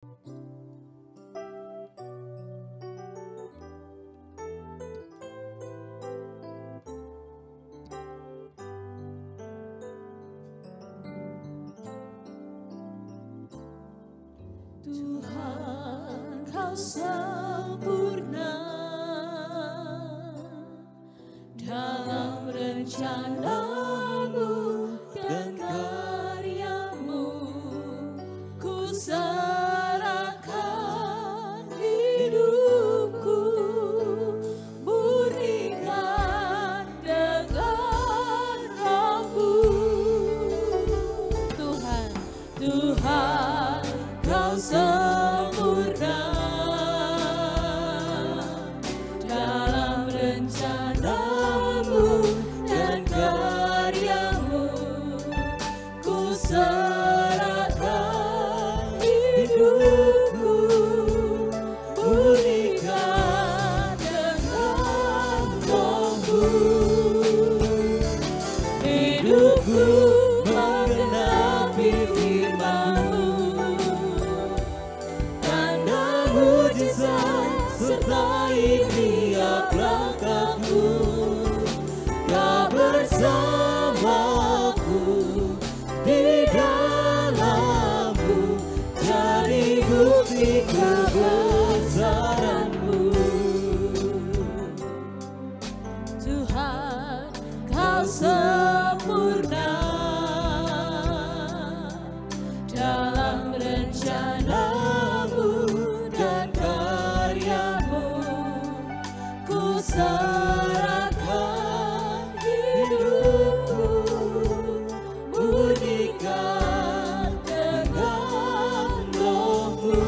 Tuhan, Kau sempurna dalam rencana-Mu dan karya-Mu. Ku serahkan hidupku, murnikan dengan Roh-Mu. Tuhan, Tuhan, Kau sempurna dalam rencana-Mu dan karya-Mu. Ku serahkan hidupku, murnikan dengan Roh-Mu. Hidupku menggenapi firman-Mu, sertai tiap langkahku. Kau bersamaku di dalam-Mu, jadi bukti kebesaran-Mu. Tuhan, Kau sempurna dalam rencana-Mu dan karya-Mu. Ku serahkan hidupku, murnikan dengan Roh-Mu.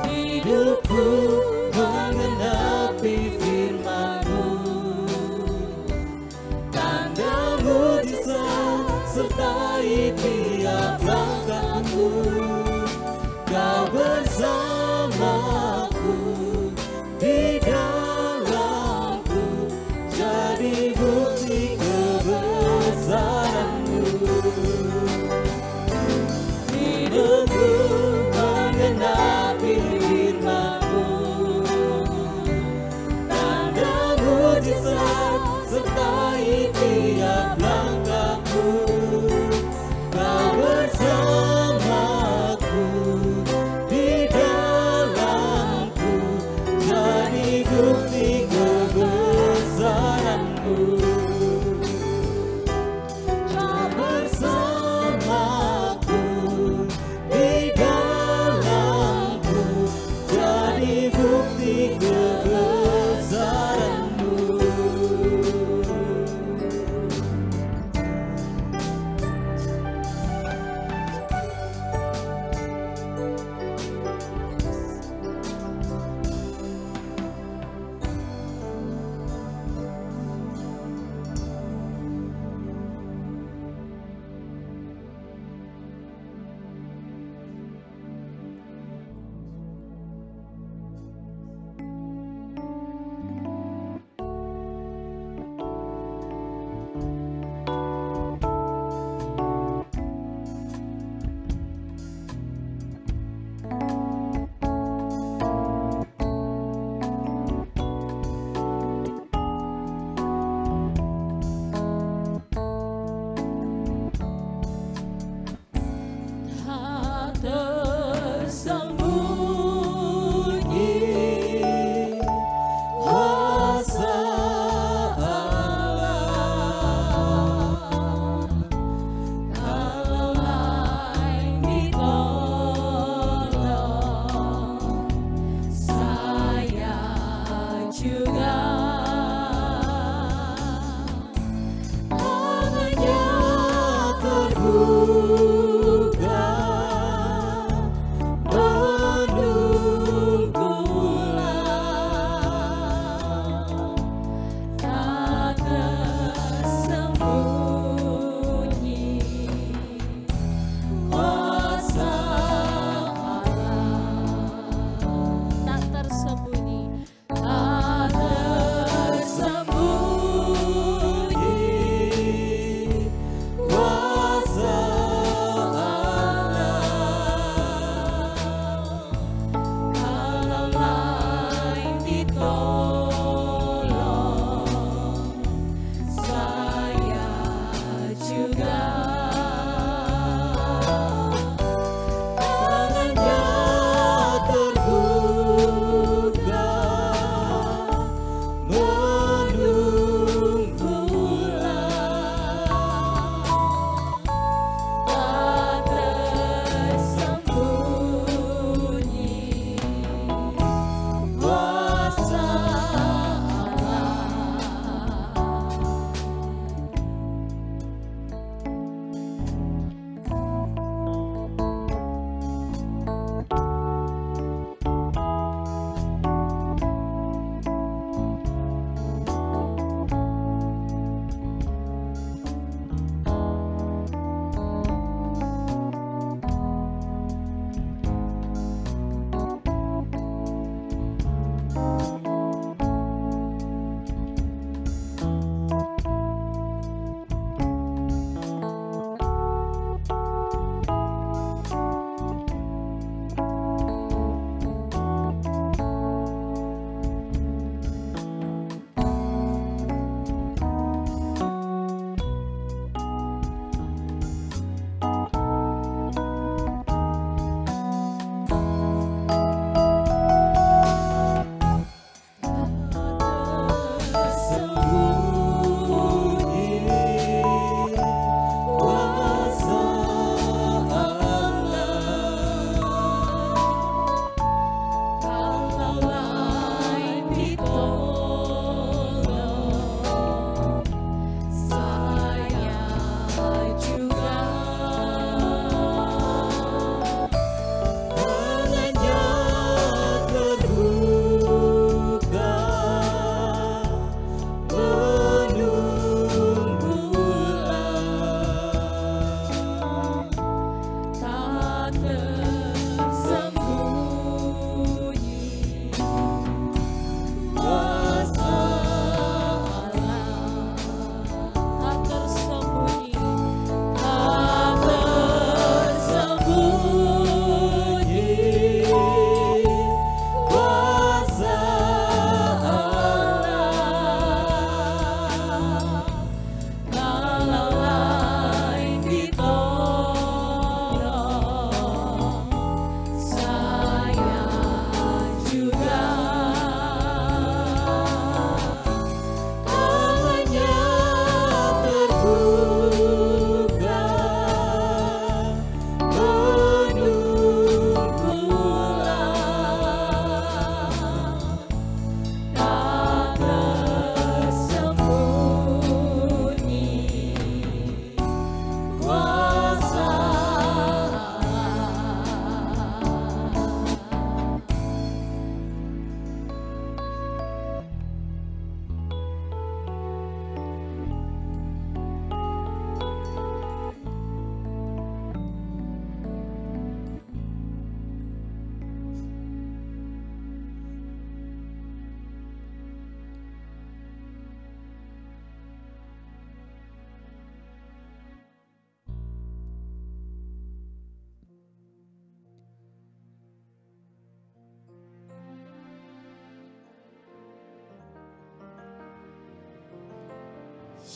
Hidupku menggenapi firman-Mu, tanda mujizat sertai tiap langkahku. Kau bersamaku di dalam-Mu, jadi bukti kebesaran-Mu. Hidupku menggenapi firman-Mu, tanda mujizat sertai tiap langkahku. Kau bersamaku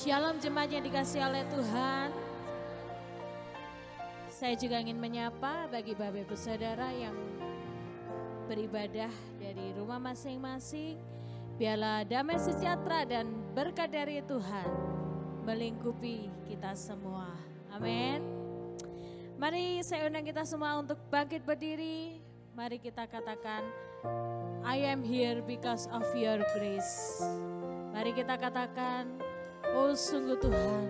Shalom jemaat yang dikasihi oleh Tuhan. Saya juga ingin menyapa bagi Bapak Ibu Saudara yang beribadah dari rumah masing-masing. Biarlah damai sejahtera dan berkat dari Tuhan melingkupi kita semua. Amin. Mari saya undang kita semua untuk bangkit berdiri. Mari kita katakan, I am here because of your grace. Mari kita katakan, oh sungguh Tuhan.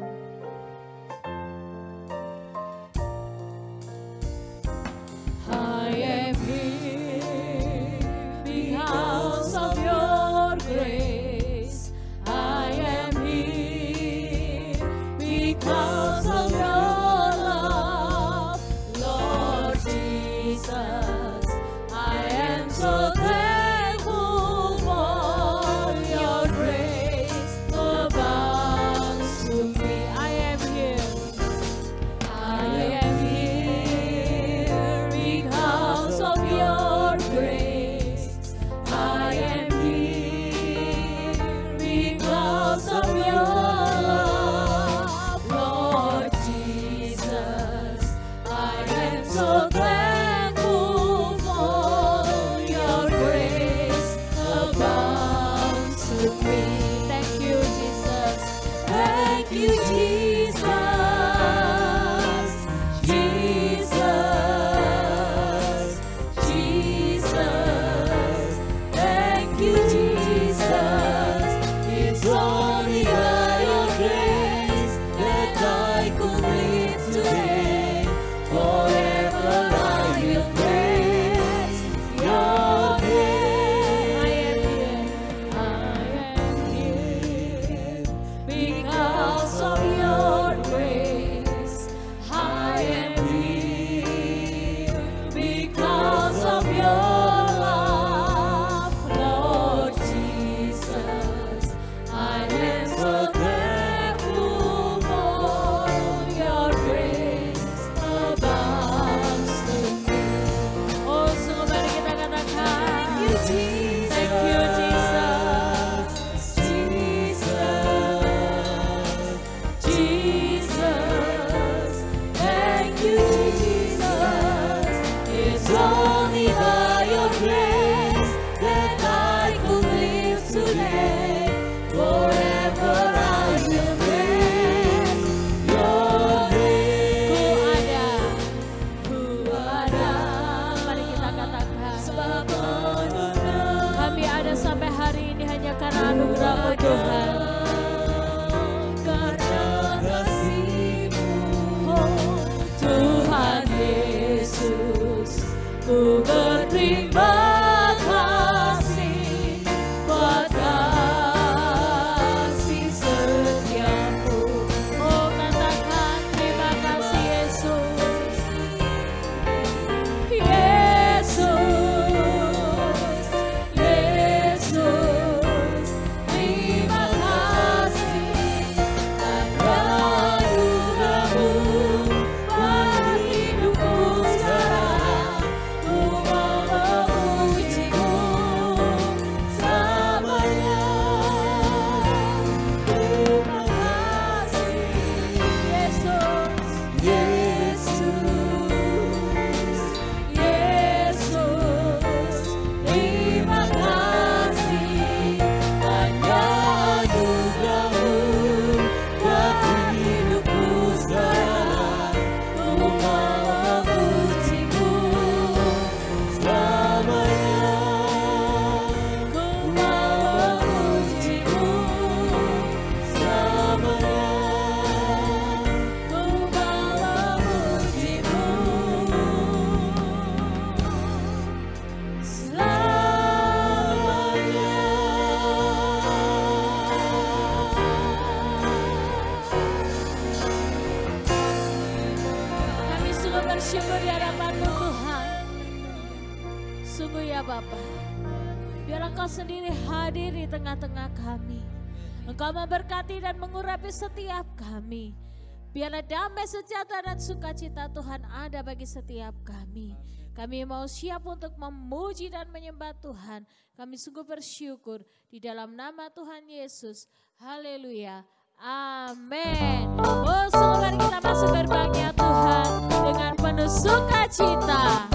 I am here because of your grace. I am here because of your love, Lord Jesus. I am so thankful for your grace abounds to me. I am here. I am here because of your grace. I am here because of your love, Lord Jesus. I am so thankful for your grace abounds to me. Thank you, Jesus. Thank you, Jesus. Jesus. Jesus. Thank you, Jesus. It's only by your grace that I could live today. Forever I will praise your name. I am here because of your grace. I am here because of your love, Lord Jesus. I am so thankful for your grace abounds to me. Oh, sungguh mari kita katakan, thank you Jesus. Thank you Jesus. Jesus. Jesus. Thank you Jesus. It's only by your grace that I could live today. Forever I will praise your name. Ku ada. Mari kita katakan, sebab kami ada sampai hari ini hanya karena anugerah-Mu Tuhan. Karena kasih-Mu, oh Tuhan Yesus, ku berterima kasih buat kasih setia-Mu. Oh katakan terima kasih Yesus. Sungguh ya Bapa, biarlah Engkau sendiri hadir di tengah-tengah kami. Engkau memberkati dan mengurapi setiap kami. Biarlah damai sejahtera dan sukacita Tuhan ada bagi setiap kami. Kami mau siap untuk memuji dan menyembah Tuhan. Kami sungguh bersyukur di dalam nama Tuhan Yesus. Haleluya. Amin. Oh, sungguh mari kita masuk gerbangnya Tuhan dengan penuh sukacita.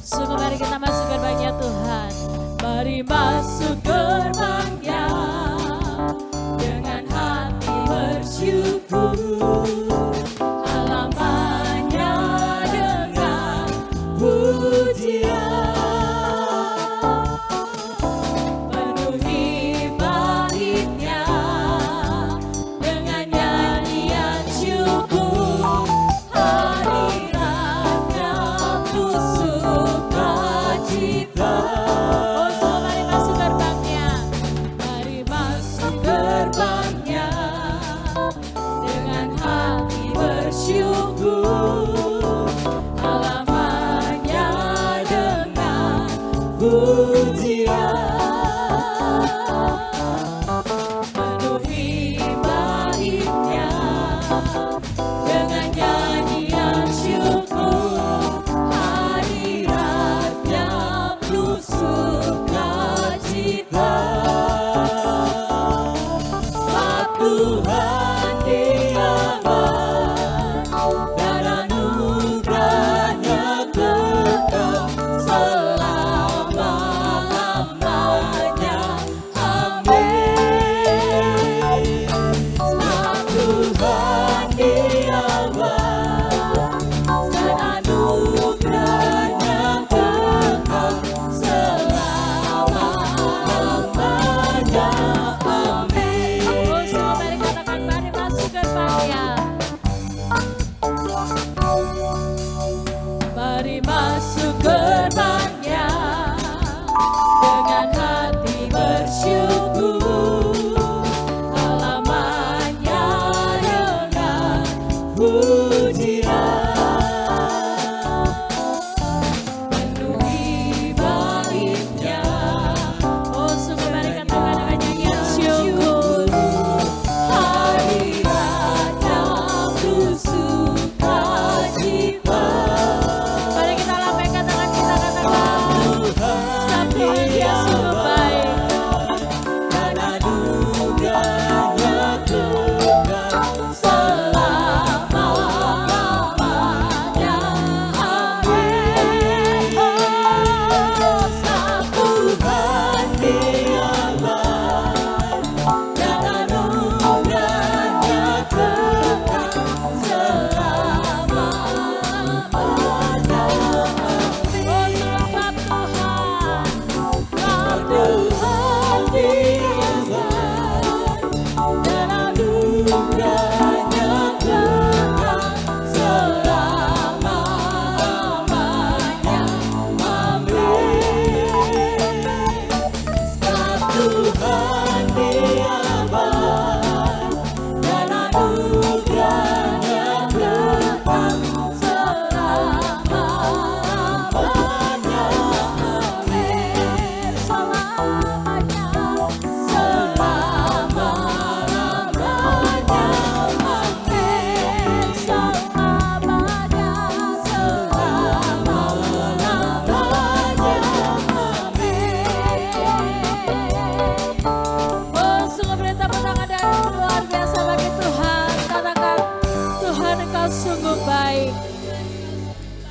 Sungguh mari kita masuk gerbangnya Tuhan. Mari masuk gerbangnya dengan hati bersyukur. Halamannya dengan pujian. Penuhi baitnya dengan nyanyian syukur. Hadiratnya penuh sukacita. Syukur halamannya dengan pujian. Penuhi baitnya dengan nyanyian syukur. Hadiratnya penuh sukacita. Sebab Tuhan Dia dan anugerahnya kekal selama-lamanya. Amin. Sebab Tuhan Dia dan anugerahnya kekal selama-lamanya. Amin. Oh, semua mari katakan, mari masuk gerbangnya. Mari masuk gerbangnya dengan hati bersyukur. Halamannya dengan pujian. Penuhi baitnya. Oh, sungguh mari katakan dengan nyanyian syukur. Hadiratnya penuh sukacita.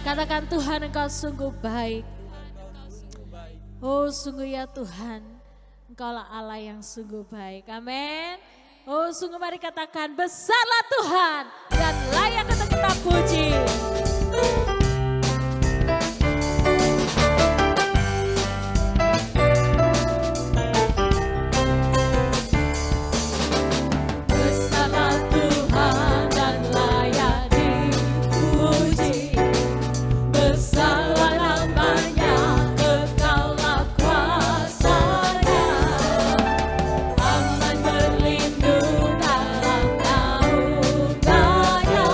Katakan, Tuhan Engkau sungguh baik. Oh sungguh ya Tuhan, Engkaulah Allah yang sungguh baik. Amin. Oh sungguh mari katakan, besarlah Tuhan dan layak untuk kita puji. Aman berlindung dalam naungannya.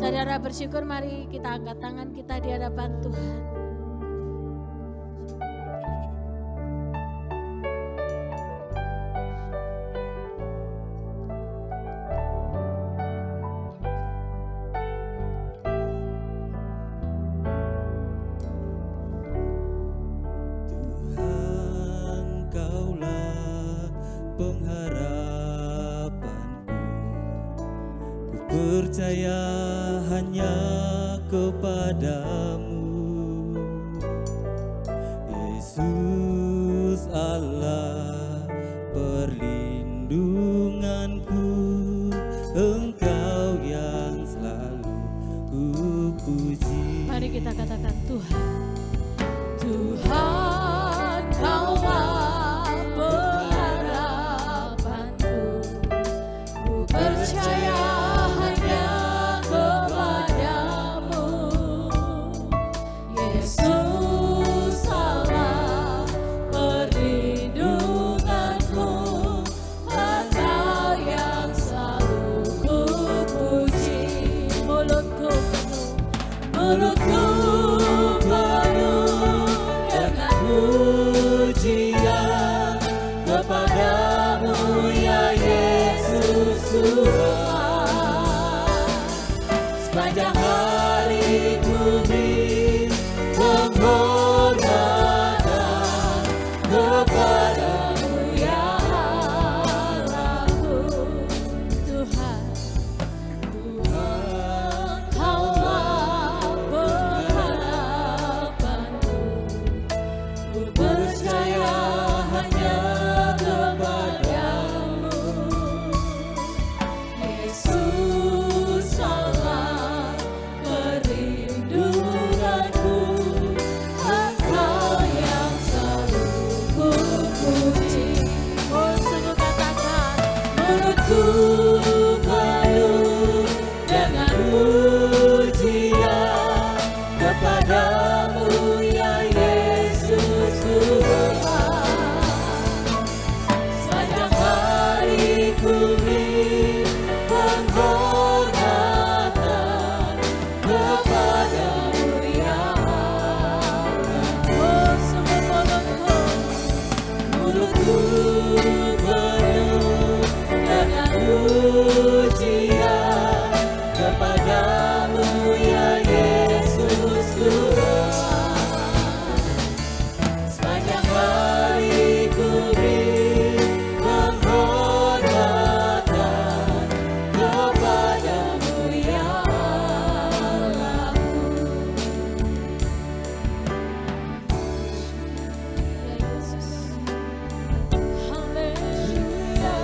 Saudara bersyukur, mari kita angkat tangan kita di hadapan Tuhan. Percaya hanya kepadamu, Yesus Allah perlindunganku, Engkau yang selalu kupuji. Mari kita katakan Tuhan, Tuhan Kaulah pengharapanku, ku percaya mulutku penuh dengan pujian kepadamu ya Yesus Tuhan. Sepanjang hari ku beri penghormatan kepadamu ya Allahku. Tuhan, penuh dengan pujian kepadamu ya Yesus Tuhan. Sepanjang hari ku beri penghormatan kepadamu ya Allah. oh semua mulutku pujian kepadamu ya Yesus Tuhan. Sepanjang hari ku beri penghormatan kepadamu ya Allahku. ya Yesus. Haleluya.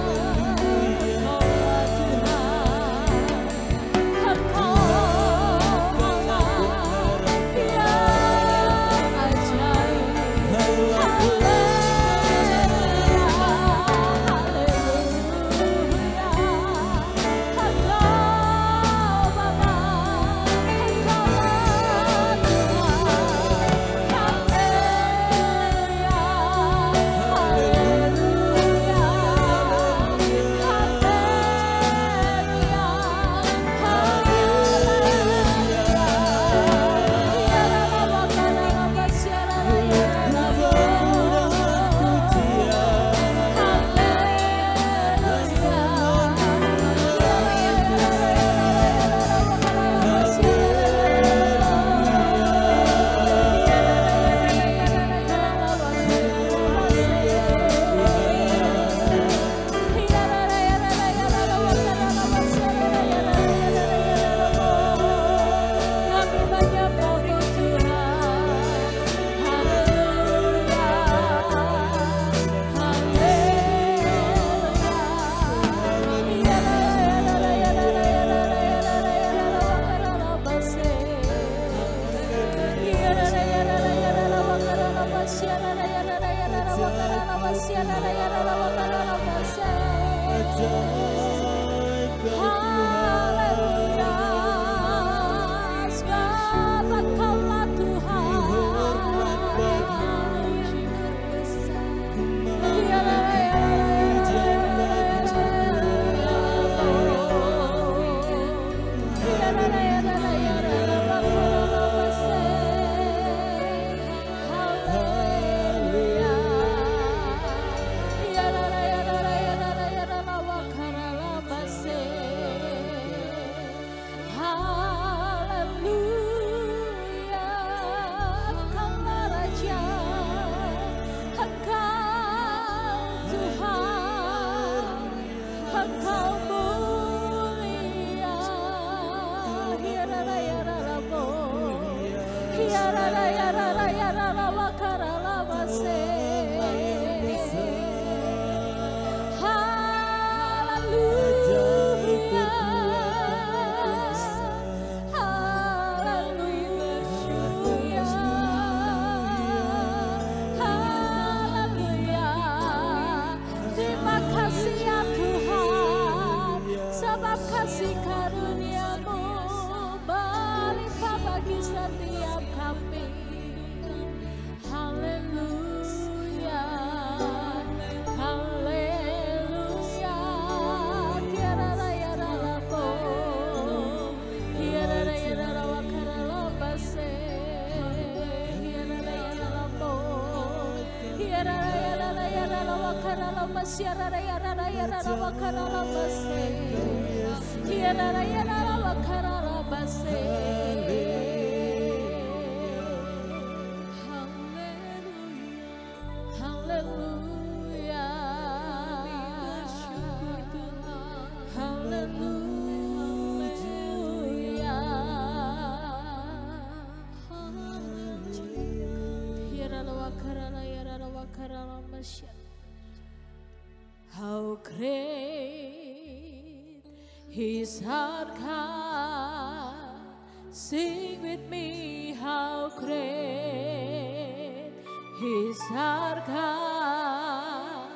How great is our God. Sing with me, how great is our God.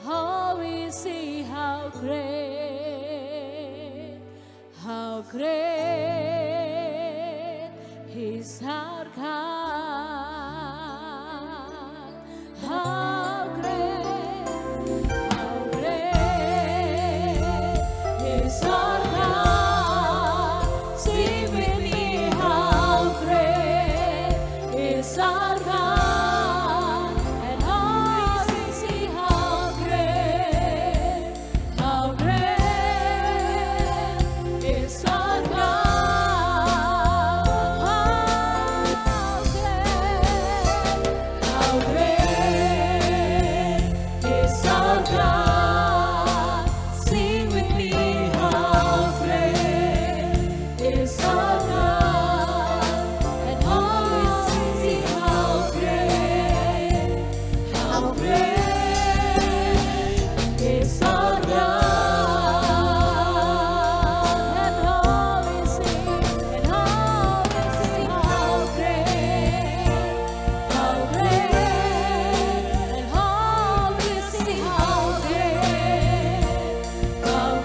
Oh, we see how great is our God. How great is our God. Sing with me, how great is our God. And all we see how great is our God. How great is our God. Sing with me, how great is our God. And all we see how great is our God. And all we see how great, and all we see how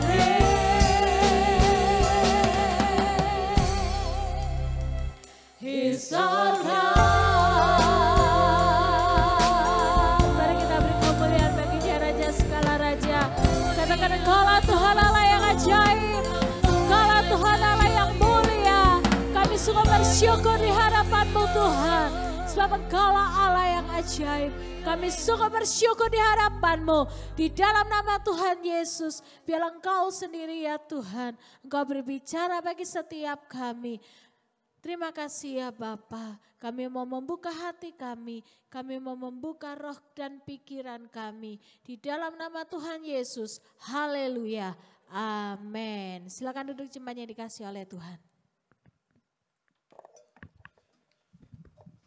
great is our God. Mari kita beri kemuliaan bagi Dia Raja segala raja. Katakan Engkaulah Tuhan Allah yang ajaib, Engkaulah Tuhan Allah yang mulia. Kami sungguh bersyukur di hadapan-Mu Tuhan, sebab Engkaulah Allah yang ajaib. Kami sungguh bersyukur di hadapan-Mu. Di dalam nama Tuhan Yesus, biarlah Engkau sendiri ya Tuhan, Engkau berbicara bagi setiap kami. Terima kasih ya Bapa, kami mau membuka hati kami mau membuka roh dan pikiran kami. Di dalam nama Tuhan Yesus, haleluya, amin. Silakan duduk jemaat yang dikasih oleh Tuhan.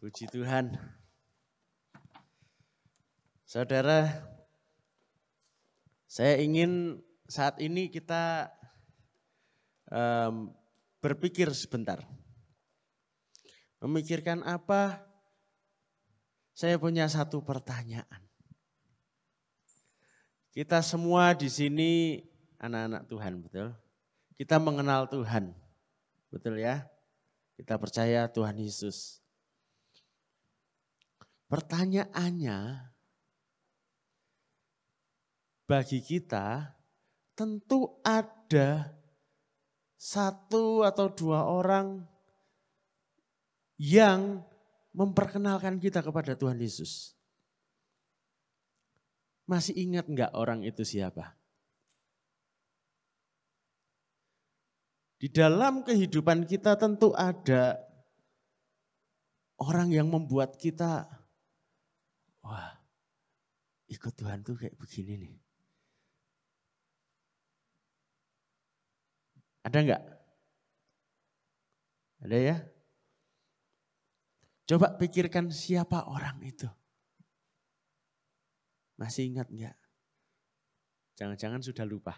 Puji Tuhan. Saudara, saya ingin saat ini kita berpikir sebentar. Memikirkan apa? Saya punya satu pertanyaan. Kita semua di sini anak-anak Tuhan, betul? Kita mengenal Tuhan, betul ya? Kita percaya Tuhan Yesus. Pertanyaannya, bagi kita tentu ada satu atau dua orang yang memperkenalkan kita kepada Tuhan Yesus. Masih ingat enggak orang itu siapa? Di dalam kehidupan kita tentu ada orang yang membuat kita, wah, ikut Tuhan tuh kayak begini nih. Ada enggak? Ada ya? Coba pikirkan siapa orang itu. Masih ingat enggak? Jangan-jangan sudah lupa.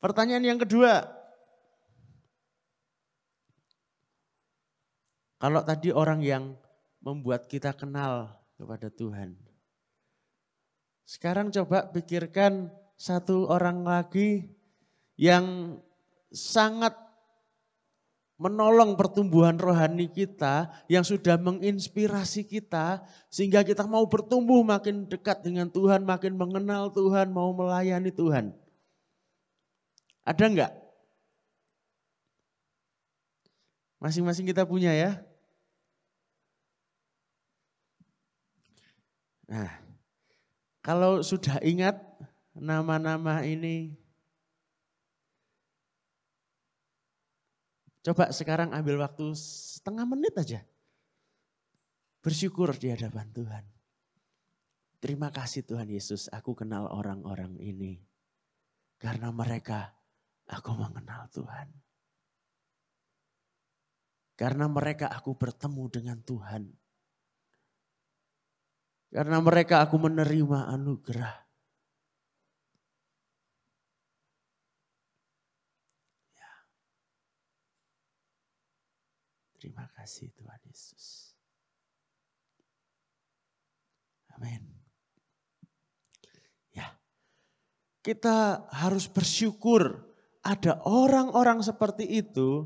Pertanyaan yang kedua. Kalau tadi orang yang membuat kita kenal kepada Tuhan. Sekarang coba pikirkan satu orang lagi yang sangat menolong pertumbuhan rohani kita, yang sudah menginspirasi kita, sehingga kita mau bertumbuh makin dekat dengan Tuhan, makin mengenal Tuhan, mau melayani Tuhan. Ada enggak? Masing-masing kita punya ya. Nah, kalau sudah ingat nama-nama ini, coba sekarang ambil waktu setengah menit aja. Bersyukur di hadapan Tuhan. Terima kasih Tuhan Yesus, aku kenal orang-orang ini. Karena mereka, aku mengenal Tuhan. Karena mereka aku bertemu dengan Tuhan. Karena mereka aku menerima anugerah. Ya. Terima kasih Tuhan Yesus. Amin. Ya. Kita harus bersyukur ada orang-orang seperti itu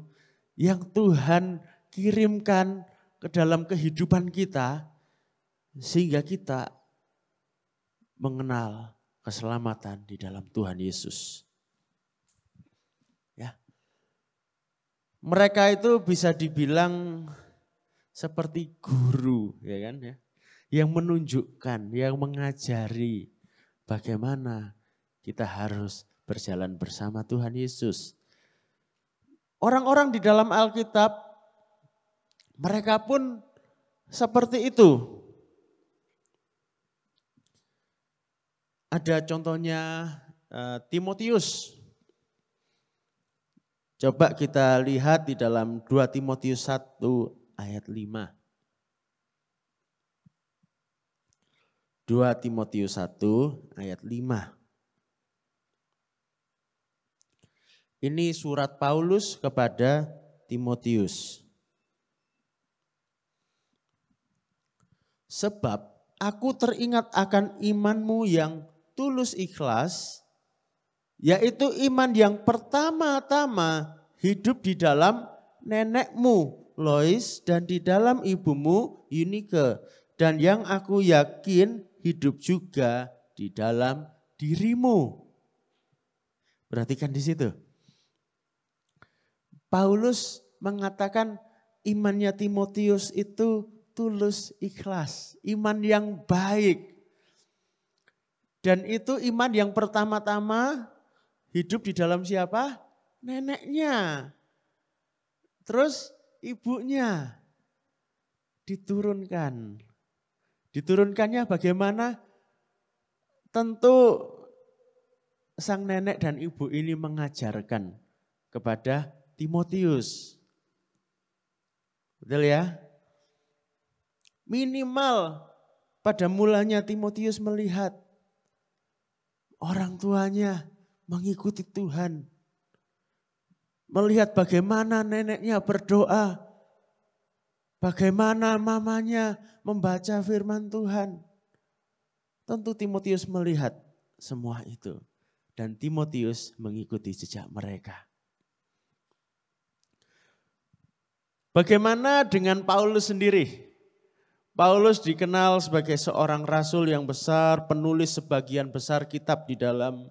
yang Tuhan kirimkan ke dalam kehidupan kita sehingga kita mengenal keselamatan di dalam Tuhan Yesus. Ya. Mereka itu bisa dibilang seperti guru, ya kan ya, yang menunjukkan, yang mengajari bagaimana kita harus berjalan bersama Tuhan Yesus. Orang-orang di dalam Alkitab, mereka pun seperti itu. Ada contohnya Timotius. Coba kita lihat di dalam 2 Timotius 1 ayat 5. 2 Timotius 1 ayat 5. Ini surat Paulus kepada Timotius. Sebab aku teringat akan imanmu yang tulus ikhlas, yaitu iman yang pertama-tama hidup di dalam nenekmu Lois dan di dalam ibumu Eunike, dan yang aku yakin hidup juga di dalam dirimu. Perhatikan di situ. Paulus mengatakan imannya Timotius itu tulus ikhlas, iman yang baik. Dan itu iman yang pertama-tama hidup di dalam siapa? Neneknya. Terus ibunya diturunkan. Diturunkannya bagaimana? Tentu sang nenek dan ibu ini mengajarkan kepada Timotius. Betul ya? Minimal pada mulanya Timotius melihat orang tuanya mengikuti Tuhan. Melihat bagaimana neneknya berdoa. Bagaimana mamanya membaca firman Tuhan. Tentu Timotius melihat semua itu. Dan Timotius mengikuti jejak mereka. Bagaimana dengan Paulus sendiri? Paulus dikenal sebagai seorang rasul yang besar, penulis sebagian besar kitab di dalam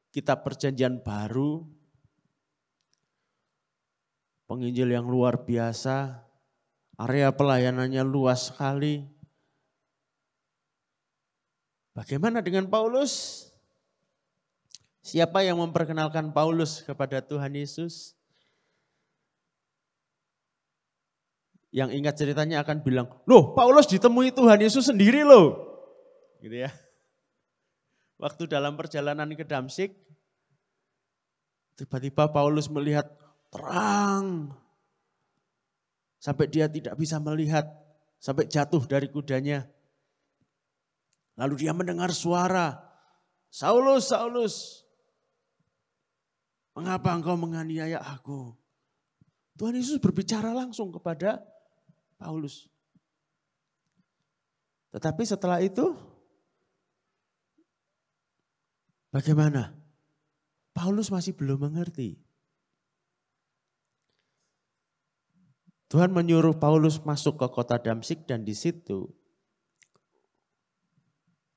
kitab Perjanjian Baru. Penginjil yang luar biasa, area pelayanannya luas sekali. Bagaimana dengan Paulus? Siapa yang memperkenalkan Paulus kepada Tuhan Yesus? Yang ingat ceritanya akan bilang, loh Paulus ditemui Tuhan Yesus sendiri loh. Gitu ya. Waktu dalam perjalanan ke Damsyik, tiba-tiba Paulus melihat terang. Sampai dia tidak bisa melihat, sampai jatuh dari kudanya. Lalu dia mendengar suara, Saulus, Saulus, mengapa engkau menganiaya aku? Tuhan Yesus berbicara langsung kepada Paulus. Tetapi setelah itu, bagaimana? Paulus masih belum mengerti. Tuhan menyuruh Paulus masuk ke kota Damsyik dan di situ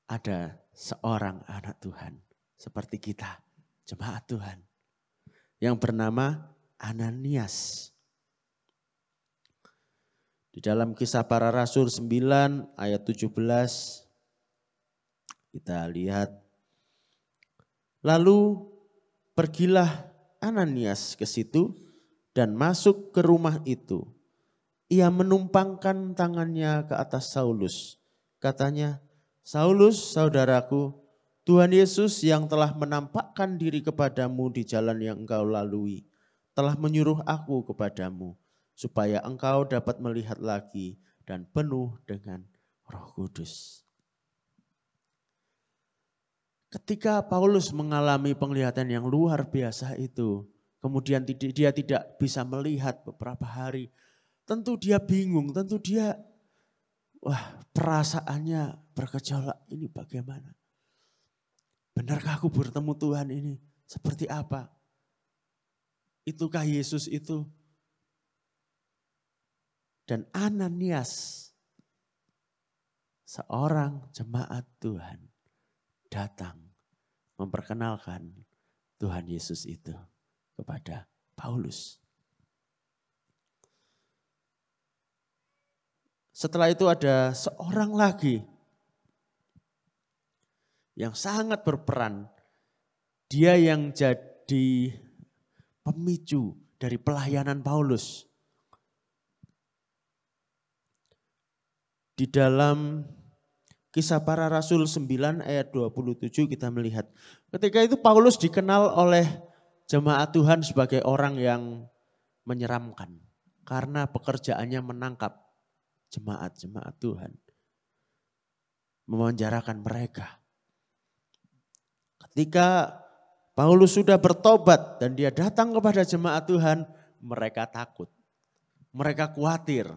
ada seorang anak Tuhan seperti kita, jemaat Tuhan, yang bernama Ananias. Di dalam Kisah Para Rasul 9 ayat 17 kita lihat, lalu pergilah Ananias ke situ dan masuk ke rumah itu. Ia menumpangkan tangannya ke atas Saulus. Katanya, Saulus saudaraku, Tuhan Yesus yang telah menampakkan diri kepadamu di jalan yang engkau lalui, telah menyuruh aku kepadamu, supaya engkau dapat melihat lagi dan penuh dengan Roh Kudus. Ketika Paulus mengalami penglihatan yang luar biasa itu, kemudian dia tidak bisa melihat beberapa hari, tentu dia bingung, tentu dia perasaannya bergejolak, ini bagaimana? Benarkah aku bertemu Tuhan ini? Seperti apa? Itukah Yesus itu? Dan Ananias, seorang jemaat Tuhan, datang memperkenalkan Tuhan Yesus itu kepada Paulus. Setelah itu ada seorang lagi yang sangat berperan. Dia yang jadi pemicu dari pelayanan Paulus. Di dalam Kisah Para Rasul 9 ayat 27 kita melihat. Ketika itu Paulus dikenal oleh jemaat Tuhan sebagai orang yang menyeramkan. Karena pekerjaannya menangkap jemaat-jemaat Tuhan. Memenjarakan mereka. Ketika Paulus sudah bertobat dan dia datang kepada jemaat Tuhan, mereka takut. Mereka khawatir.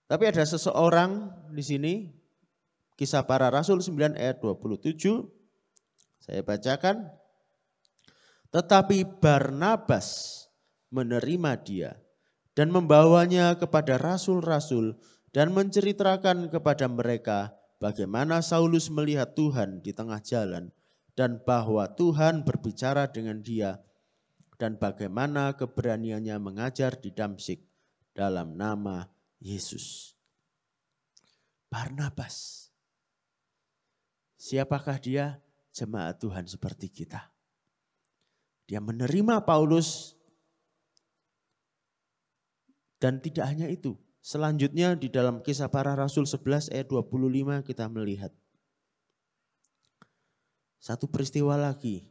Tapi ada seseorang di sini, Kisah Para Rasul 9 ayat 27, saya bacakan. Tetapi Barnabas menerima dia dan membawanya kepada rasul-rasul dan menceritakan kepada mereka bagaimana Saulus melihat Tuhan di tengah jalan dan bahwa Tuhan berbicara dengan dia dan bagaimana keberaniannya mengajar di Damsyik dalam nama Yesus. Barnabas. Siapakah dia? Jemaat Tuhan seperti kita. Dia menerima Paulus dan tidak hanya itu. Selanjutnya di dalam Kisah Para Rasul 11 ayat 25 kita melihat satu peristiwa lagi.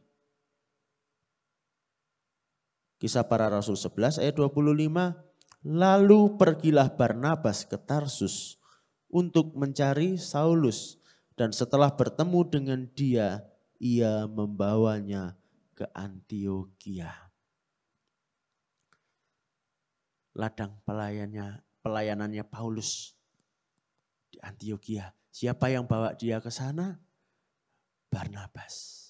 Kisah Para Rasul 11 ayat 25. Lalu pergilah Barnabas ke Tarsus untuk mencari Saulus. Dan setelah bertemu dengan dia, ia membawanya ke Antiokhia. Ladang pelayanannya Paulus di Antiokhia. Siapa yang bawa dia ke sana? Barnabas.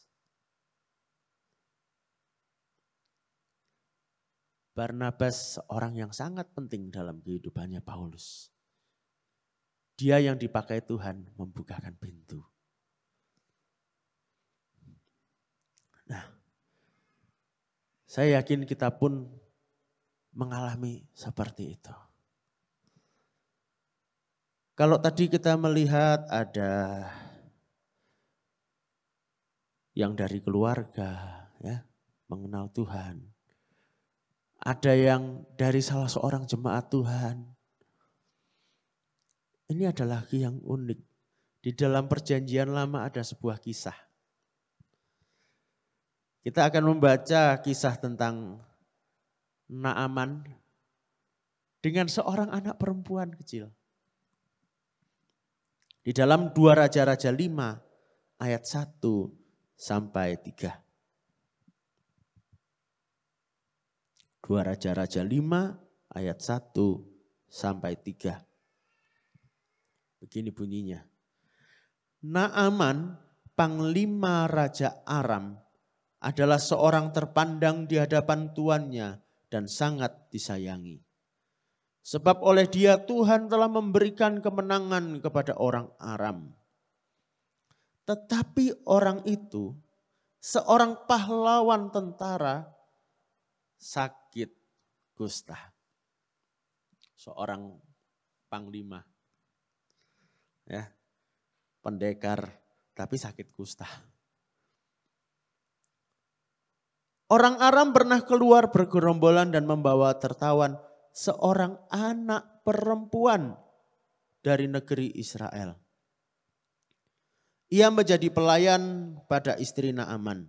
Barnabas seorang yang sangat penting dalam kehidupannya Paulus. Dia yang dipakai Tuhan membukakan pintu. Nah, saya yakin kita pun mengalami seperti itu. Kalau tadi kita melihat ada yang dari keluarga, ya, mengenal Tuhan. Ada yang dari salah seorang jemaat Tuhan. Ini ada lagi yang unik. Di dalam Perjanjian Lama ada sebuah kisah. Kita akan membaca kisah tentang Naaman dengan seorang anak perempuan kecil. Di dalam 2 Raja-Raja 5 ayat 1 sampai 3. 2 Raja-Raja 5 ayat 1 sampai 3. Begini bunyinya. Naaman, panglima Raja Aram, adalah seorang terpandang di hadapan tuannya dan sangat disayangi. Sebab oleh dia Tuhan telah memberikan kemenangan kepada orang Aram. Tetapi orang itu, seorang pahlawan tentara, sakit kusta. Seorang panglima, ya, pendekar, tapi sakit kusta. Orang Aram pernah keluar bergerombolan dan membawa tertawan seorang anak perempuan dari negeri Israel. Ia menjadi pelayan pada istri Naaman.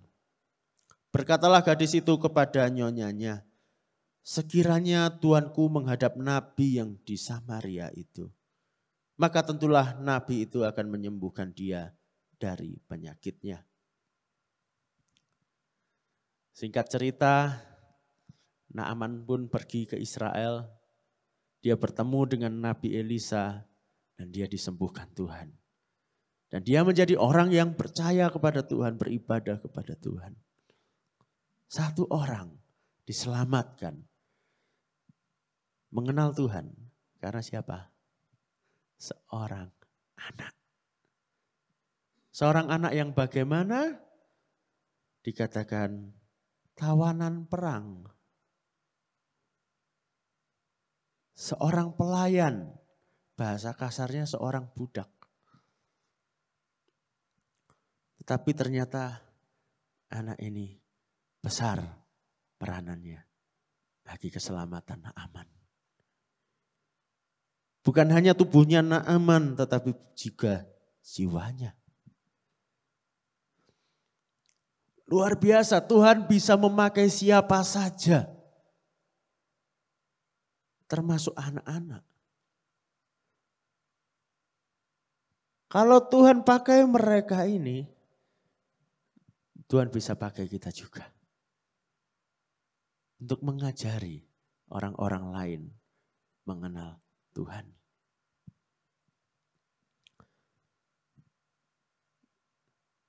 Berkatalah gadis itu kepada nyonyanya, sekiranya tuanku menghadap nabi yang di Samaria itu, maka tentulah nabi itu akan menyembuhkan dia dari penyakitnya. Singkat cerita, Naaman pun pergi ke Israel. Dia bertemu dengan Nabi Elisa dan dia disembuhkan Tuhan. Dan dia menjadi orang yang percaya kepada Tuhan, beribadah kepada Tuhan. Satu orang diselamatkan. Mengenal Tuhan karena siapa? Seorang anak. Seorang anak yang bagaimana? Dikatakan tawanan perang. Seorang pelayan, bahasa kasarnya seorang budak. Tetapi ternyata anak ini besar peranannya bagi keselamatan Naaman. Bukan hanya tubuhnya Naaman, tetapi juga jiwanya. Luar biasa, Tuhan bisa memakai siapa saja. Termasuk anak-anak. Kalau Tuhan pakai mereka ini, Tuhan bisa pakai kita juga. Untuk mengajari orang-orang lain mengenal Tuhan.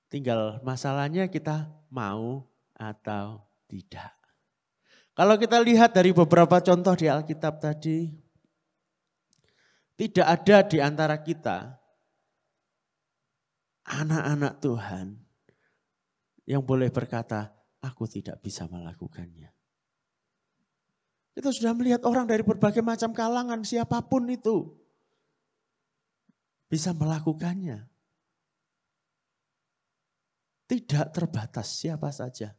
Tinggal masalahnya kita mau atau tidak. Kalau kita lihat dari beberapa contoh di Alkitab tadi, tidak ada di antara kita anak-anak Tuhan yang boleh berkata, aku tidak bisa melakukannya. Kita sudah melihat orang dari berbagai macam kalangan, siapapun itu bisa melakukannya. Tidak terbatas siapa saja.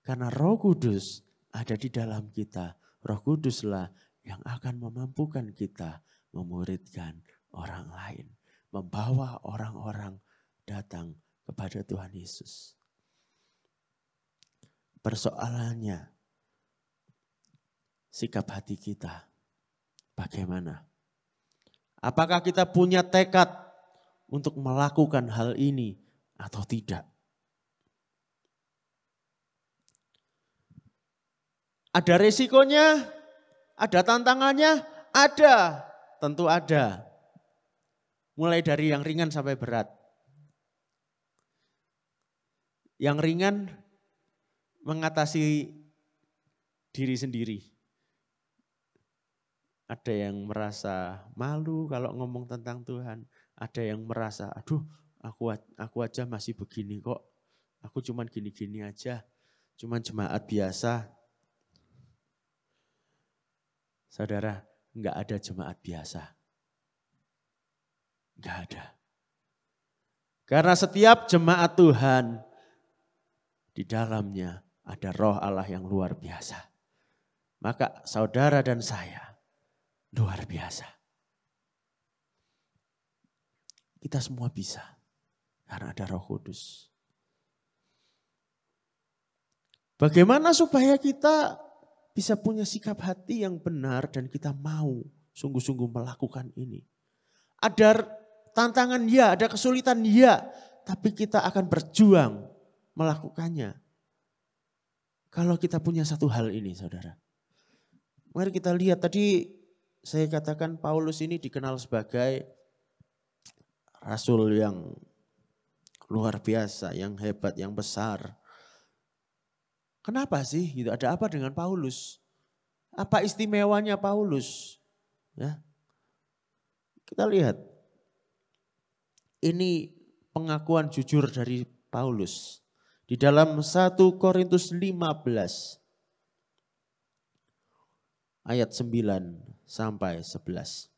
Karena Roh Kudus ada di dalam kita. Roh Kuduslah yang akan memampukan kita memuridkan orang lain. Membawa orang-orang datang kepada Tuhan Yesus. Persoalannya, sikap hati kita bagaimana? Apakah kita punya tekad untuk melakukan hal ini atau tidak? Ada resikonya, ada tantangannya, ada, tentu ada. Mulai dari yang ringan sampai berat. Yang ringan mengatasi diri sendiri. Ada yang merasa malu kalau ngomong tentang Tuhan. Ada yang merasa, aduh aku aja masih begini kok. Aku cuman gini-gini aja. Cuman jemaat biasa. Saudara, enggak ada jemaat biasa. Enggak ada. Karena setiap jemaat Tuhan, di dalamnya ada roh Allah yang luar biasa. Maka saudara dan saya luar biasa. Kita semua bisa karena ada Roh Kudus. Bagaimana supaya kita bisa punya sikap hati yang benar dan kita mau sungguh-sungguh melakukan ini. Ada tantangan ya, ada kesulitan ya, tapi kita akan berjuang melakukannya. Kalau kita punya satu hal ini saudara. Mari kita lihat tadi saya katakan Paulus ini dikenal sebagai rasul yang luar biasa, yang hebat, yang besar. Kenapa sih? Gitu. Ada apa dengan Paulus? Apa istimewanya Paulus? Ya. Kita lihat. Ini pengakuan jujur dari Paulus. Di dalam 1 Korintus 15 ayat 9 sampai 11.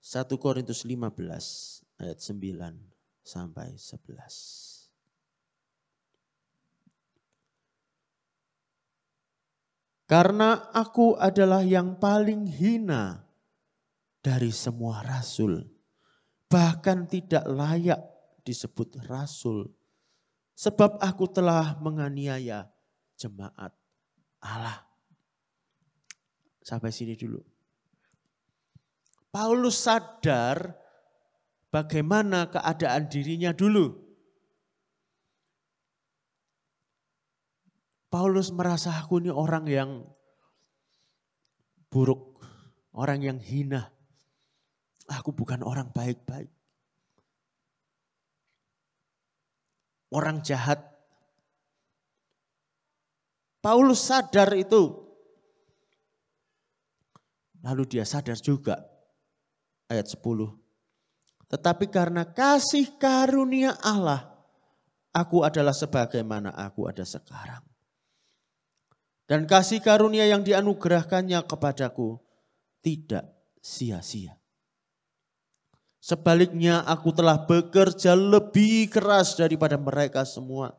1 Korintus 15 ayat 9 sampai 11. Karena aku adalah yang paling hina dari semua rasul, bahkan tidak layak disebut rasul, sebab aku telah menganiaya jemaat Allah. Sampai sini dulu. Paulus sadar bagaimana keadaan dirinya dulu. Paulus merasa aku ini orang yang buruk, orang yang hina. Aku bukan orang baik-baik. Orang jahat. Paulus sadar itu. Lalu dia sadar juga. Ayat 10. Tetapi karena kasih karunia Allah, aku adalah sebagaimana aku ada sekarang. Dan kasih karunia yang dianugerahkannya kepadaku tidak sia-sia. Sebaliknya aku telah bekerja lebih keras daripada mereka semua.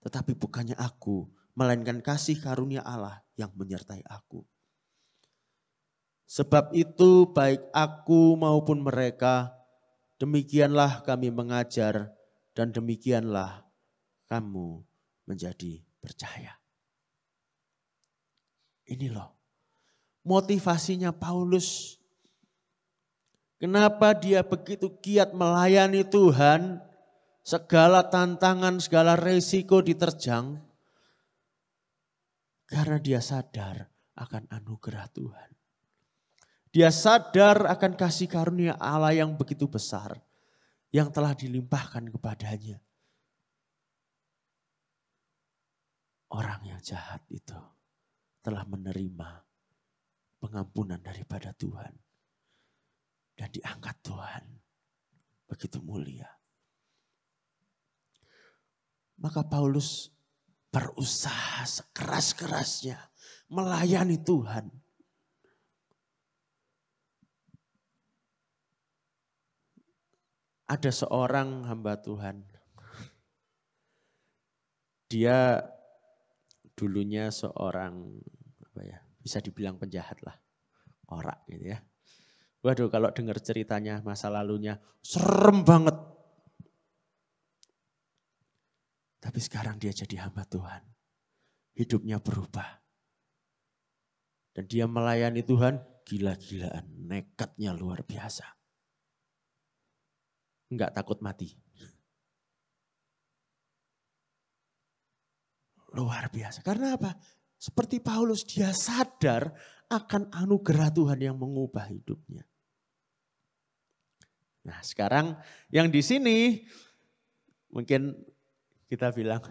Tetapi bukannya aku, melainkan kasih karunia Allah yang menyertai aku. Sebab itu baik aku maupun mereka, demikianlah kami mengajar dan demikianlah kamu menjadi percaya. Ini loh motivasinya Paulus. Kenapa dia begitu giat melayani Tuhan, segala tantangan, segala resiko diterjang. Karena dia sadar akan anugerah Tuhan. Dia sadar akan kasih karunia Allah yang begitu besar, yang telah dilimpahkan kepadanya. Orang yang jahat itu telah menerima pengampunan daripada Tuhan. Dan diangkat Tuhan. Begitu mulia. Maka Paulus berusaha sekeras-kerasnya melayani Tuhan. Ada seorang hamba Tuhan. Dia dulunya seorang bisa dibilang penjahat lah. Orang gitu ya. Waduh kalau dengar ceritanya masa lalunya serem banget. Tapi sekarang dia jadi hamba Tuhan. Hidupnya berubah. Dan dia melayani Tuhan gila-gilaan. Nekatnya luar biasa. Enggak takut mati. Luar biasa. Karena apa? Seperti Paulus dia sadar akan anugerah Tuhan yang mengubah hidupnya. Nah sekarang yang di sini mungkin kita bilang,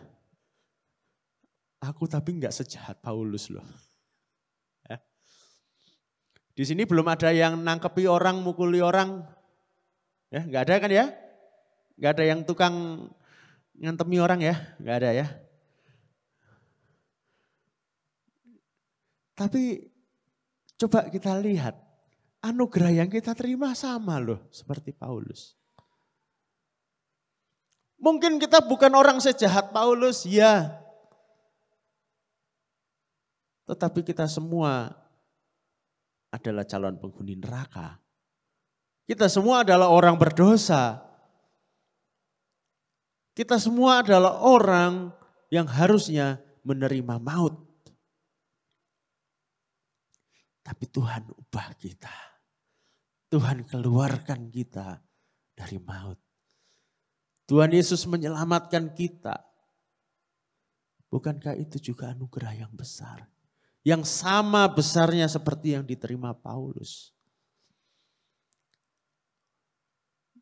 aku tapi enggak sejahat Paulus loh. Ya. Di sini belum ada yang nangkepi orang, mukuli orang. Ya, enggak ada kan ya? Enggak ada yang tukang ngantemi orang ya? Enggak ada ya? Tapi coba kita lihat, anugerah yang kita terima sama loh seperti Paulus. Mungkin kita bukan orang sejahat Paulus, ya. Tetapi kita semua adalah calon penghuni neraka. Kita semua adalah orang berdosa. Kita semua adalah orang yang harusnya menerima maut. Tapi Tuhan ubah kita. Tuhan keluarkan kita dari maut. Tuhan Yesus menyelamatkan kita. Bukankah itu juga anugerah yang besar? Yang sama besarnya seperti yang diterima Paulus.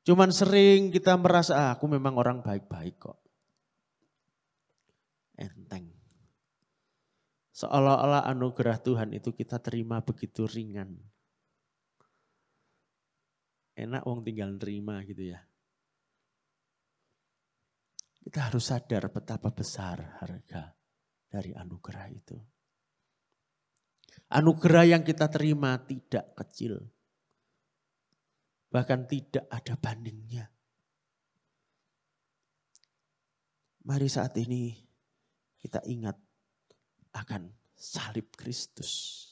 Cuman sering kita merasa, aku memang orang baik-baik kok. Enteng. Seolah-olah anugerah Tuhan itu kita terima begitu ringan. Enak wong tinggal nerima gitu ya. Kita harus sadar betapa besar harga dari anugerah itu. Anugerah yang kita terima tidak kecil. Bahkan tidak ada bandingnya. Mari saat ini kita ingat akan salib Kristus.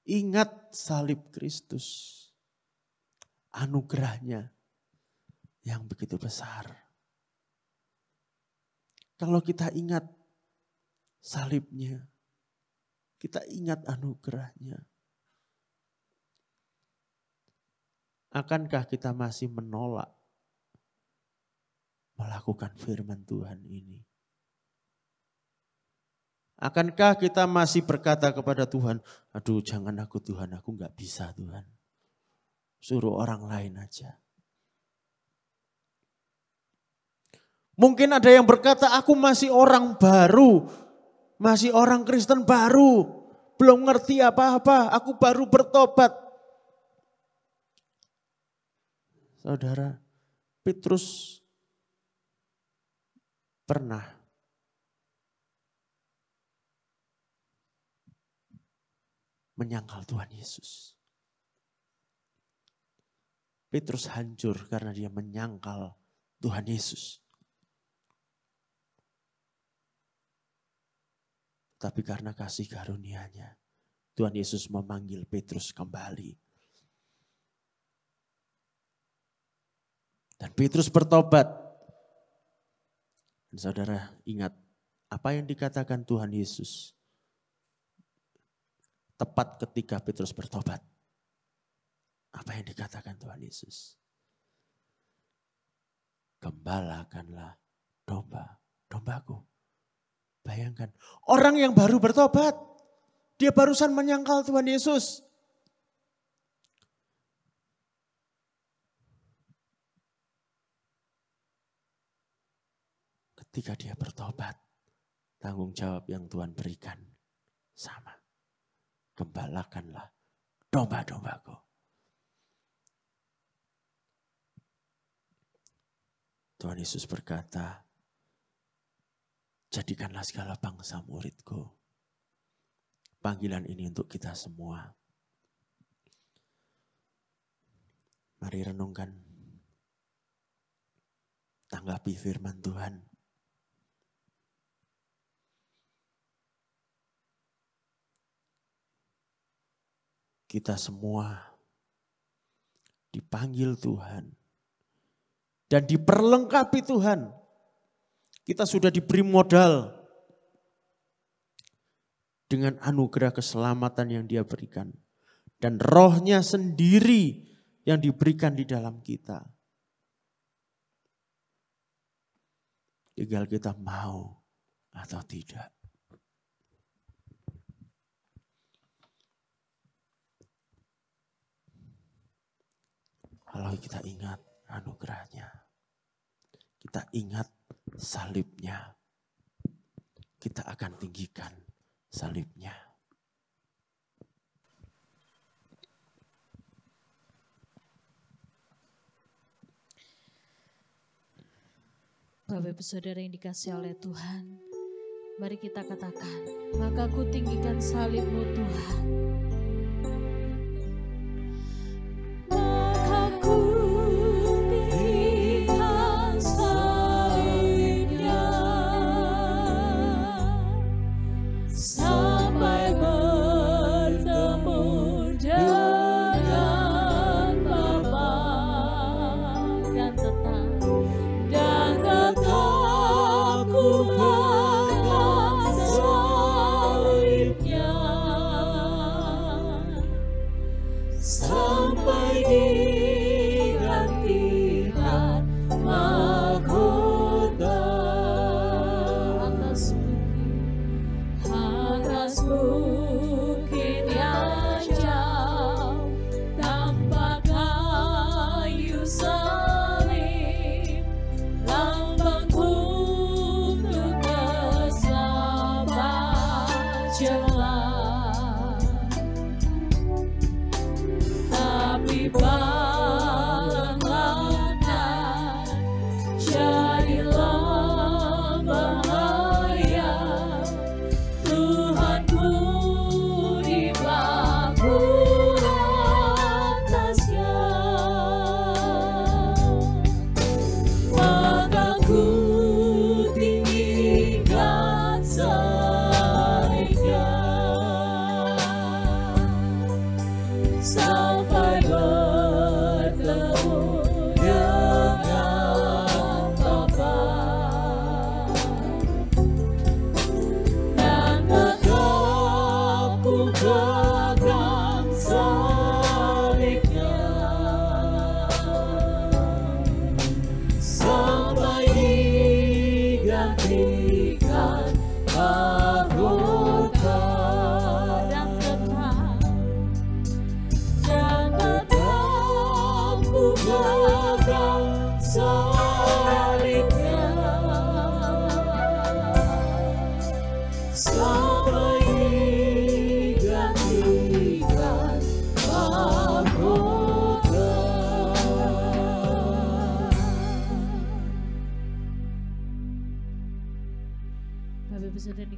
Ingat salib Kristus. Anugerahnya yang begitu besar. Kalau kita ingat salibnya, kita ingat anugerahnya. Akankah kita masih menolak melakukan firman Tuhan ini? Akankah kita masih berkata kepada Tuhan, aduh jangan aku Tuhan, aku gak bisa Tuhan. Suruh orang lain aja. Mungkin ada yang berkata, aku masih orang baru, masih orang Kristen baru, belum ngerti apa-apa, aku baru bertobat. Saudara, Petrus pernah menyangkal Tuhan Yesus. Petrus hancur karena dia menyangkal Tuhan Yesus. Tapi karena kasih karunia-Nya, Tuhan Yesus memanggil Petrus kembali. Dan Petrus bertobat. Dan saudara ingat apa yang dikatakan Tuhan Yesus. Tepat ketika Petrus bertobat. Apa yang dikatakan Tuhan Yesus? Gembalakanlah domba-dombaku. Bayangkan, orang yang baru bertobat, dia barusan menyangkal Tuhan Yesus. Ketika dia bertobat, tanggung jawab yang Tuhan berikan sama. Gembalakanlah domba-dombaku. Tuhan Yesus berkata, jadikanlah segala bangsa muridku. Panggilan ini untuk kita semua. Mari renungkan. Tanggapi firman Tuhan. Kita semua dipanggil Tuhan. Dan diperlengkapi Tuhan. Kita sudah diberi modal dengan anugerah keselamatan yang Dia berikan. Dan Roh-Nya sendiri yang diberikan di dalam kita. Tinggal kita mau atau tidak. Kalau kita ingat anugerah-Nya, kita ingat salibnya, kita akan tinggikan salibnya. Bapak Ibu Saudara yang dikasihi oleh Tuhan, mari kita katakan, maka ku tinggikan salib-Mu Tuhan. Sampai bertemu dengan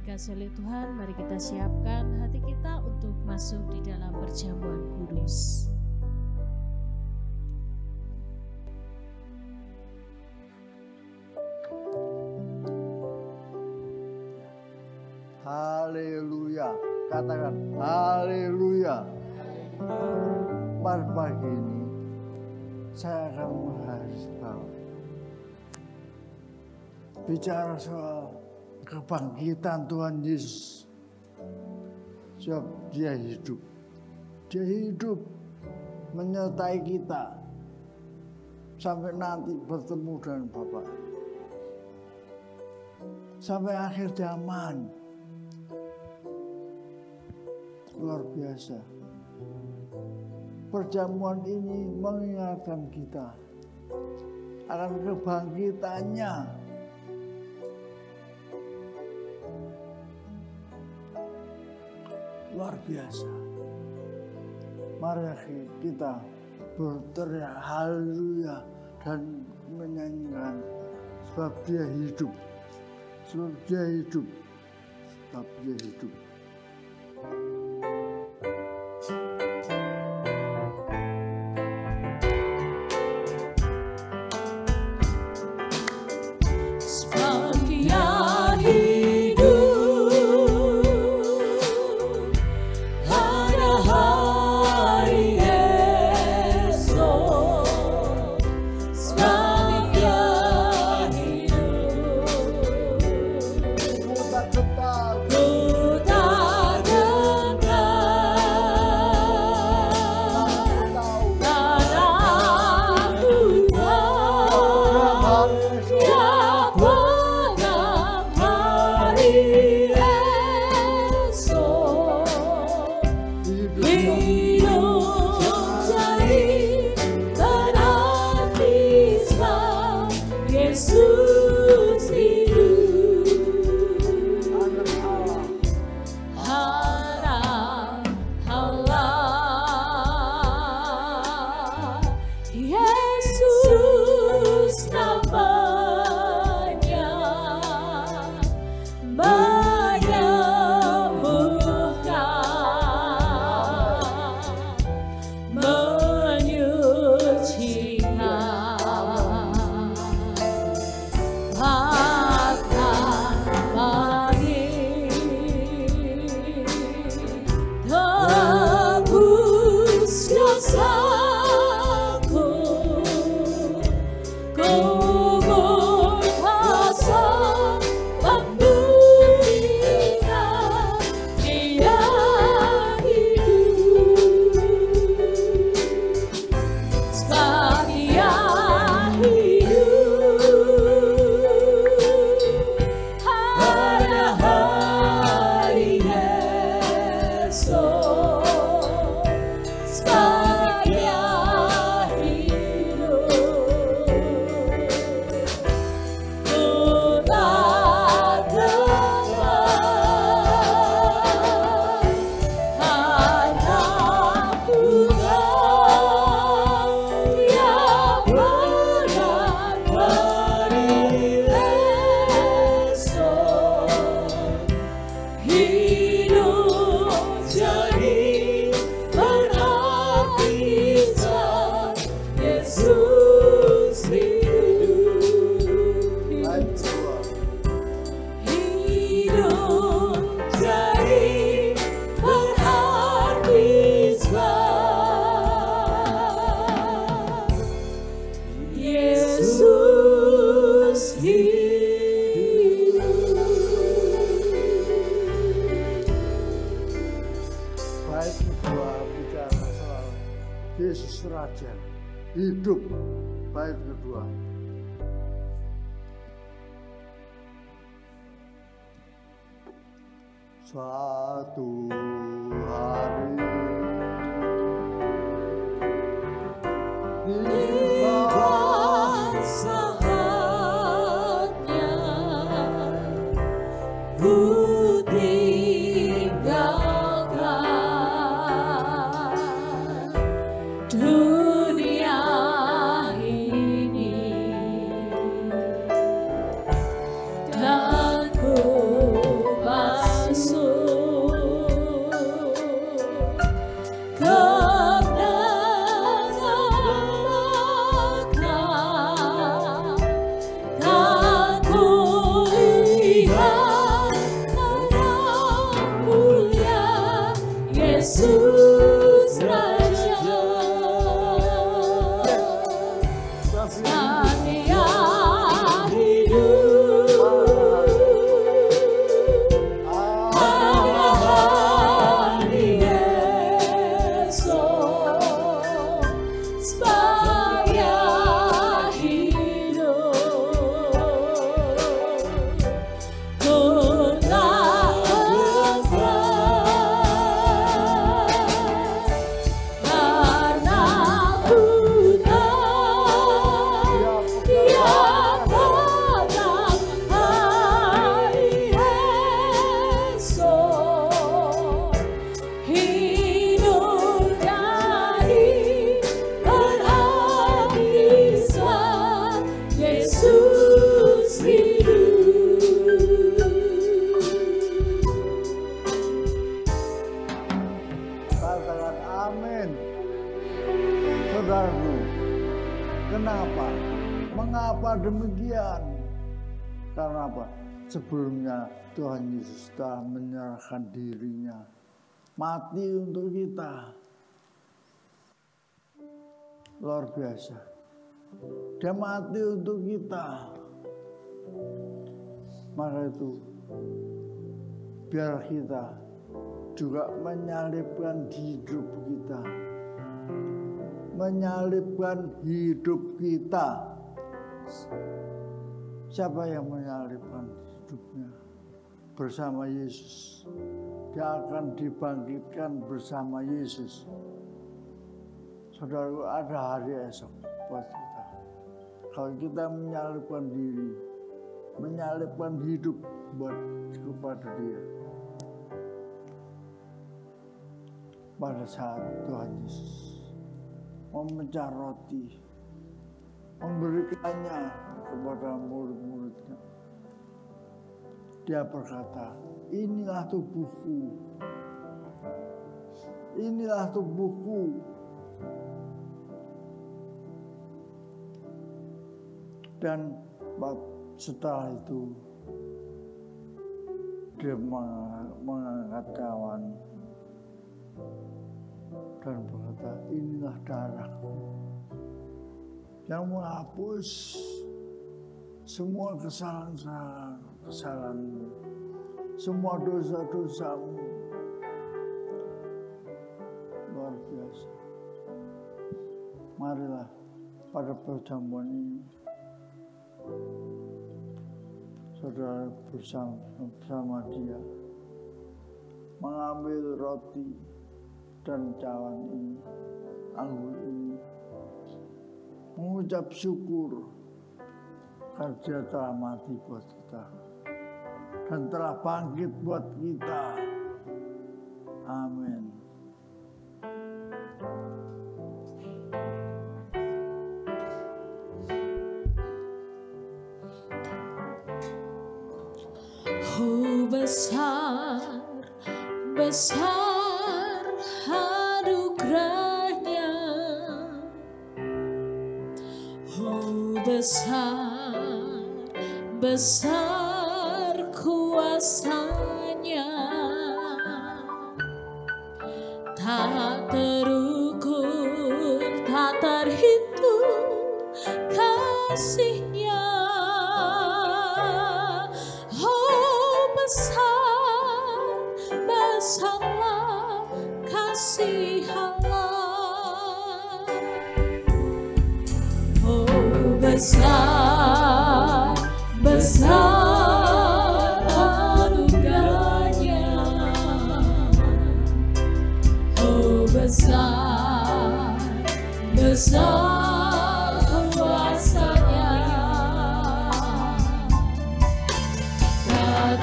dikasih oleh Tuhan, mari kita siapkan hati kita untuk masuk di dalam perjamuan kudus. Haleluya, katakan haleluya. Pada pagi ini saya akan mengharus bahwa bicara soal kebangkitan Tuhan Yesus. Sebab dia hidup. Dia hidup menyertai kita sampai nanti bertemu dengan Bapa. Sampai akhir zaman. Luar biasa. Perjamuan ini mengingatkan kita akan kebangkitannya. Luar biasa. Mari kita berteriak haleluya dan menyanyikan sebab dia hidup. Sebab dia hidup. Sebab dia hidup. Yesus Raja hidup. Bait kedua. Suatu hari tiba saatnya ku tinggalkan dunia ini dan ku Saudaraku, kenapa? Mengapa demikian? Karena apa? Sebelumnya Tuhan Yesus telah menyerahkan dirinya, mati untuk kita. Luar biasa. Dia mati untuk kita. Maka itu, biar kita juga menyalibkan hidup kita. Menyalibkan hidup kita. Siapa yang menyalibkan hidupnya? Bersama Yesus. Dia akan dibangkitkan bersama Yesus. Saudara, ada hari esok buat kita. Kalau kita menyalibkan diri, menyalibkan hidup buat kepada Dia. Pada saat Tuhan Yesus memecah roti, memberikannya kepada murid-muridnya. Dia berkata, inilah tubuhku. Inilah tubuhku. Dan setelah itu, dia mengangkat cawan dan berkata, inilah darahku yang menghapus semua kesalahan-kesalahanmu, semua dosa-dosamu. Luar biasa. Marilah pada perjamuan ini, saudara bersama Dia mengambil roti dan cawan ini, anggur ini, mengucap syukur karena Dia telah mati buat kita dan telah bangkit buat kita. Amin. Oh, besar, besar anugerahnya. Oh, besar, besar kuasanya. Tak terukur, tak terhitung kasih-Nya. Besar, besarlah kasih Allah. Oh, besar, besar anugerahnya. Oh, besar, besar kuasanya.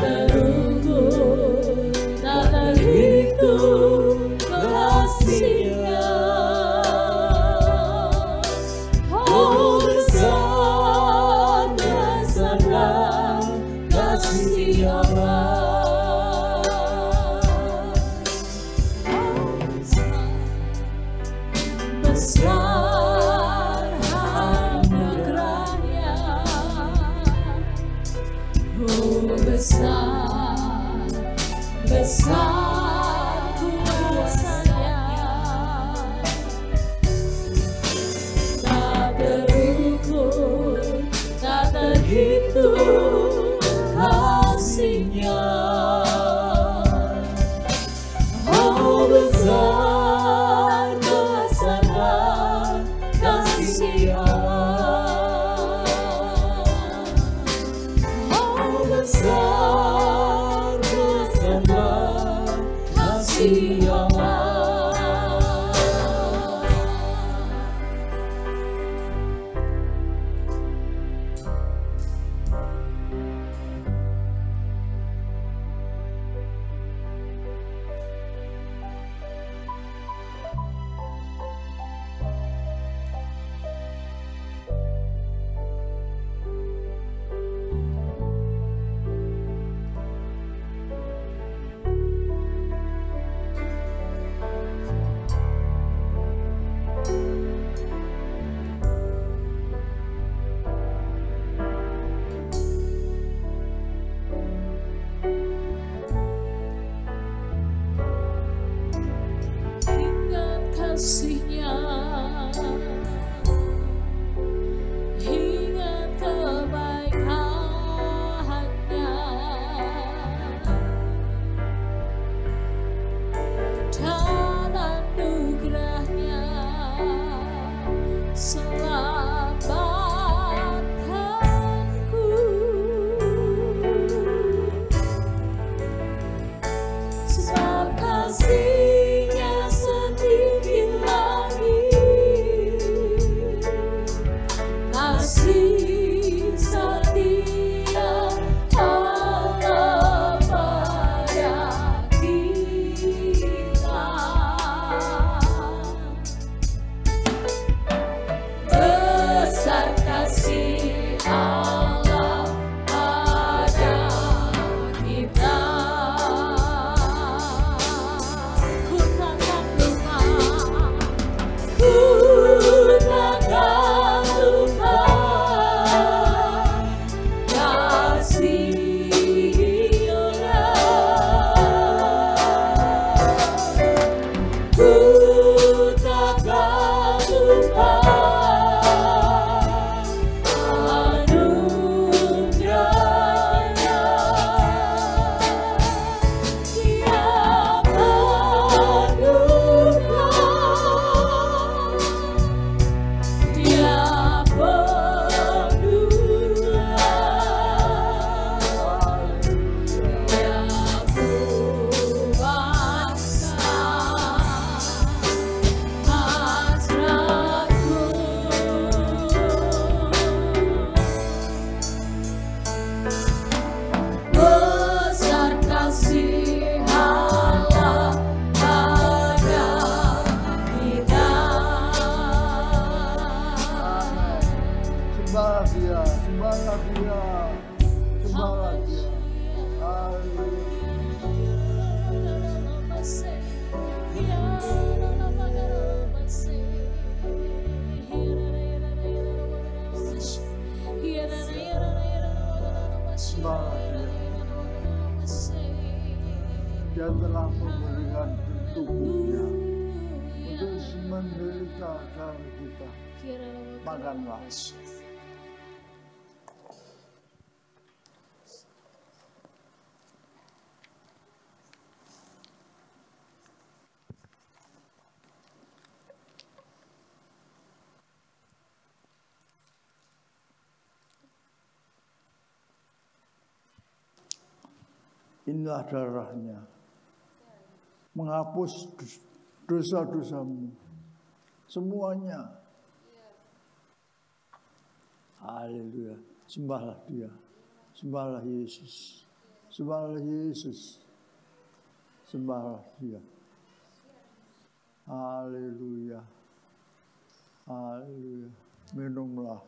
Terukur, tak terhitung kasih-Nya. Oh, besar, besarlah kasih Allah. Oh, besar anugerahnya. Oh, besar, besar kuasanya. Tak terukur, tak terhitung kasih-Nya. Oh, besar, besarlah kasih Allah. Oh, besar, besarlah kasih Allah. Sembahlah Dia, sembahlah Dia, sembahlah Dia. Haleluya. Sembahlah Dia. Dia telah memberikan tubuhnya untuk menderita karena kita. Makanlah. Inilah darahnya, menghapus dosa-dosamu, semuanya. Haleluya, sembahlah Dia, sembahlah Yesus, sembahlah Yesus, sembahlah Dia. Haleluya, haleluya, minumlah.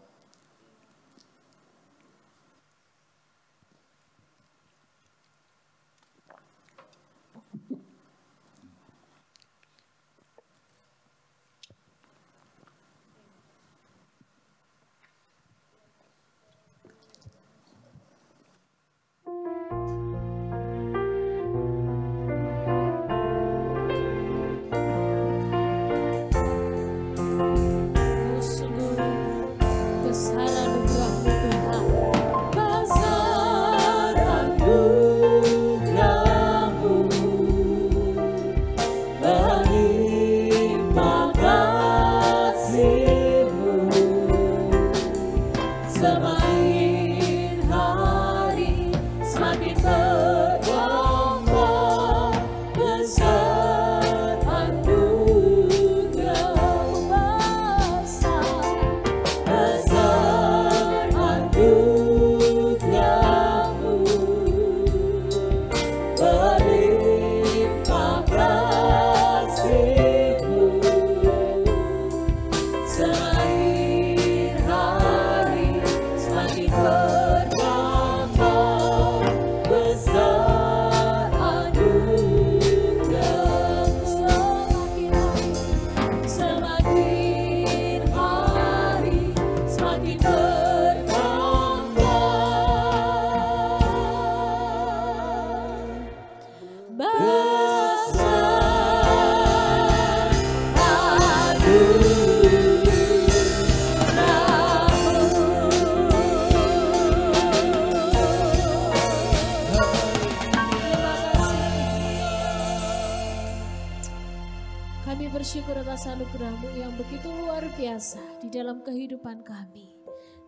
bersyukur atas anugerah-Mu yang begitu luar biasa di dalam kehidupan kami.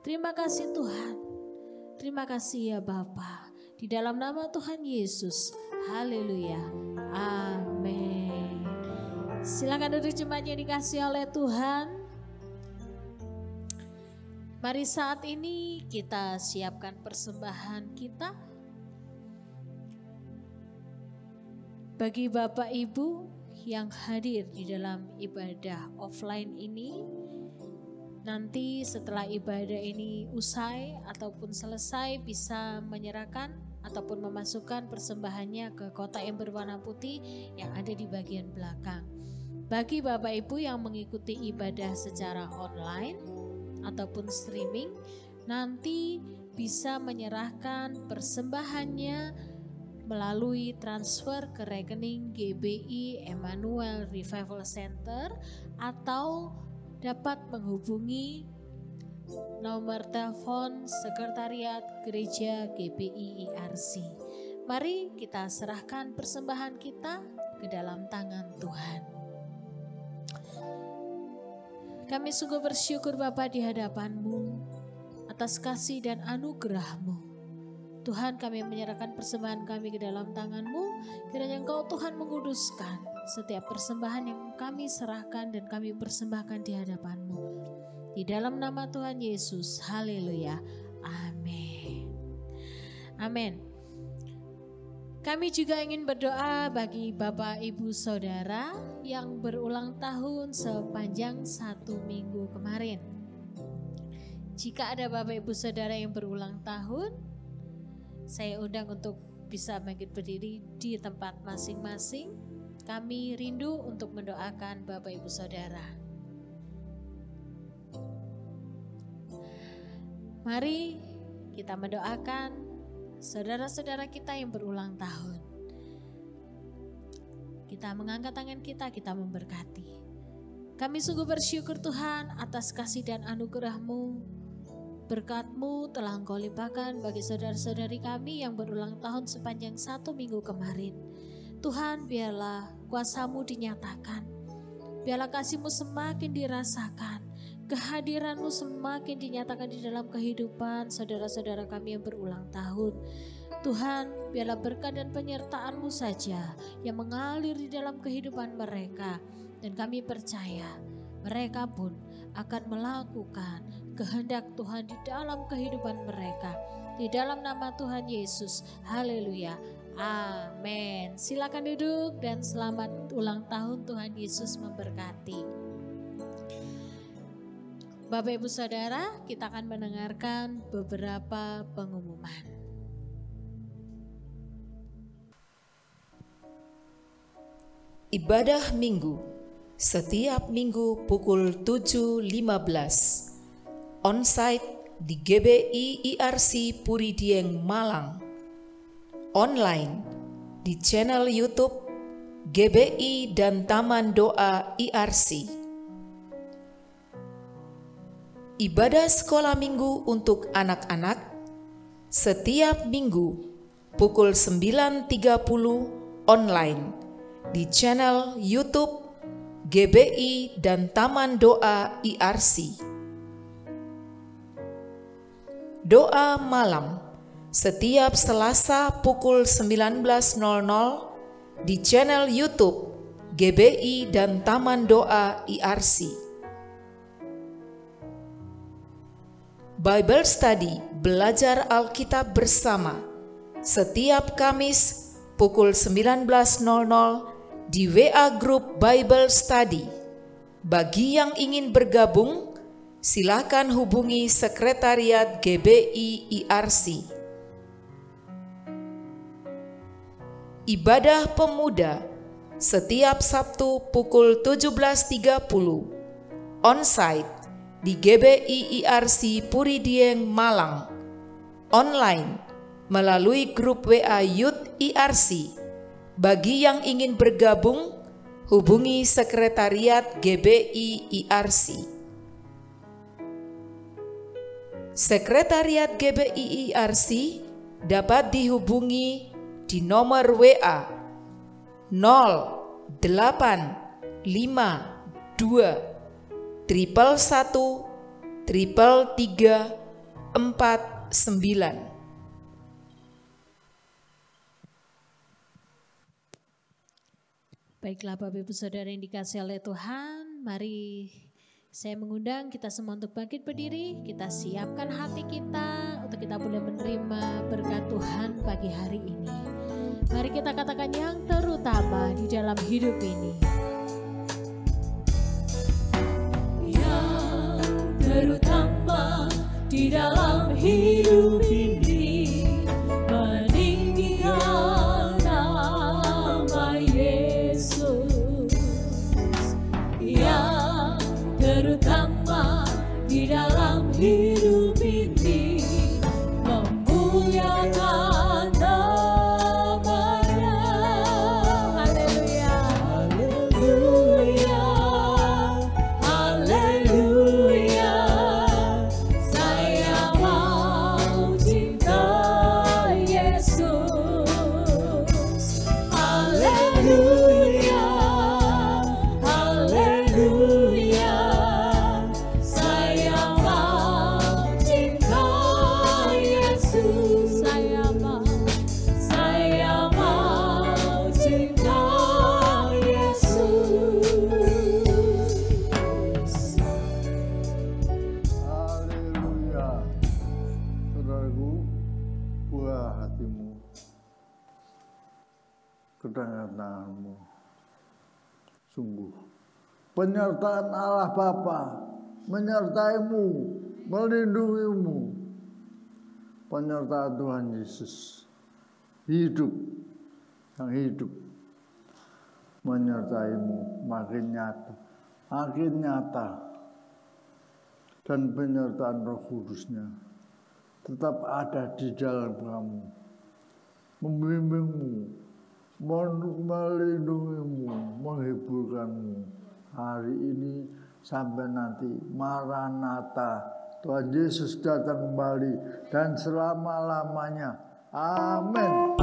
Terima kasih Tuhan. Terima kasih ya Bapa. Di dalam nama Tuhan Yesus. Haleluya. Amin. Silakan duduk jemaat yang dikasihi oleh Tuhan. Mari saat ini kita siapkan persembahan kita. Bagi Bapak Ibu yang hadir di dalam ibadah offline ini, nanti setelah ibadah ini usai ataupun selesai bisa menyerahkan ataupun memasukkan persembahannya ke kotak yang berwarna putih yang ada di bagian belakang. Bagi Bapak Ibu yang mengikuti ibadah secara online ataupun streaming, nanti bisa menyerahkan persembahannya melalui transfer ke rekening GBI Emmanuel Revival Center atau dapat menghubungi nomor telepon Sekretariat Gereja GBI IRC. Mari kita serahkan persembahan kita ke dalam tangan Tuhan. Kami sungguh bersyukur Bapa di hadapan-Mu atas kasih dan anugerah-Mu. Tuhan, kami menyerahkan persembahan kami ke dalam tangan-Mu. Kiranya Engkau Tuhan menguduskan setiap persembahan yang kami serahkan dan kami persembahkan di hadapan-Mu. Di dalam nama Tuhan Yesus, haleluya, amin. Amin. Kami juga ingin berdoa bagi Bapak Ibu Saudara yang berulang tahun sepanjang 1 minggu kemarin. Jika ada Bapak Ibu Saudara yang berulang tahun, saya undang untuk bisa bangkit berdiri di tempat masing-masing. Kami rindu untuk mendoakan Bapak Ibu Saudara. Mari kita mendoakan saudara-saudara kita yang berulang tahun. Kita mengangkat tangan kita memberkati. Kami sungguh bersyukur Tuhan atas kasih dan anugerah-Mu. Berkat-Mu telah Engkau limpahkan bagi saudara-saudari kami yang berulang tahun sepanjang 1 minggu kemarin. Tuhan, biarlah kuasa-Mu dinyatakan. Biarlah kasih-Mu semakin dirasakan. Kehadiran-Mu semakin dinyatakan di dalam kehidupan saudara-saudara kami yang berulang tahun. Tuhan, biarlah berkat dan penyertaan-Mu saja yang mengalir di dalam kehidupan mereka. Dan kami percaya mereka pun akan melakukan kehendak Tuhan di dalam kehidupan mereka. Di dalam nama Tuhan Yesus. Haleluya. Amin. Silakan duduk dan selamat ulang tahun. Tuhan Yesus memberkati. Bapak Ibu Saudara, kita akan mendengarkan beberapa pengumuman. Ibadah Minggu setiap minggu pukul 7.15 on-site di GBI IRC Puri Dieng, Malang. Online di channel YouTube GBI dan Taman Doa IRC. Ibadah sekolah minggu untuk anak-anak setiap minggu pukul 9.30 online di channel YouTube GBI dan Taman Doa IRC. Doa malam setiap Selasa pukul 19.00 di channel YouTube GBI dan Taman Doa IRC. Bible Study belajar Alkitab bersama setiap Kamis pukul 19.00 di WA Group Bible Study. Bagi yang ingin bergabung, silakan hubungi Sekretariat GBI IRC. Ibadah Pemuda setiap Sabtu pukul 17.30 on-site di GBI IRC Puri Dieng, Malang. Online melalui grup WA Youth IRC. Bagi yang ingin bergabung, hubungi Sekretariat GBI IRC. Sekretariat GBI IRC dapat dihubungi di nomor WA 0852 111 333 49. Baiklah Bapak Ibu Saudara yang dikasihi oleh Tuhan, mari saya mengundang kita semua untuk bangkit berdiri. Kita siapkan hati kita untuk kita boleh menerima berkat Tuhan pagi hari ini. Mari kita katakan yang terutama di dalam hidup ini. Yang terutama di dalam hidup ini. Terutama di dalam hidup ini memuliakan nama-Nya. Haleluya, haleluya, haleluya. Saya mau cinta Yesus. Haleluya, haleluya. Kedatanganmu sungguh penyertaan Allah Bapa menyertaimu melindungimu. Penyertaan Tuhan Yesus hidup, yang hidup menyertaimu makin nyata, dan penyertaan Roh Kudusnya tetap ada di dalam kamu, membimbingmu, melindungimu, menghiburkanmu hari ini sampai nanti. Maranatha, Tuhan Yesus datang kembali dan selama-lamanya. Amin.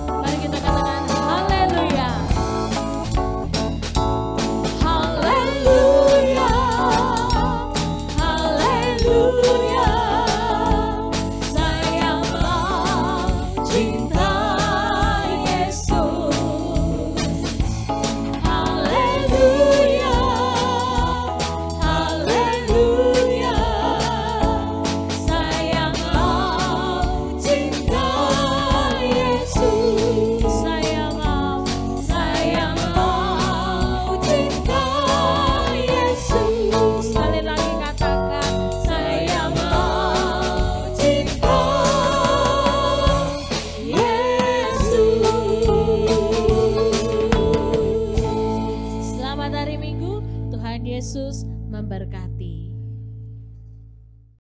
Mari kita katakan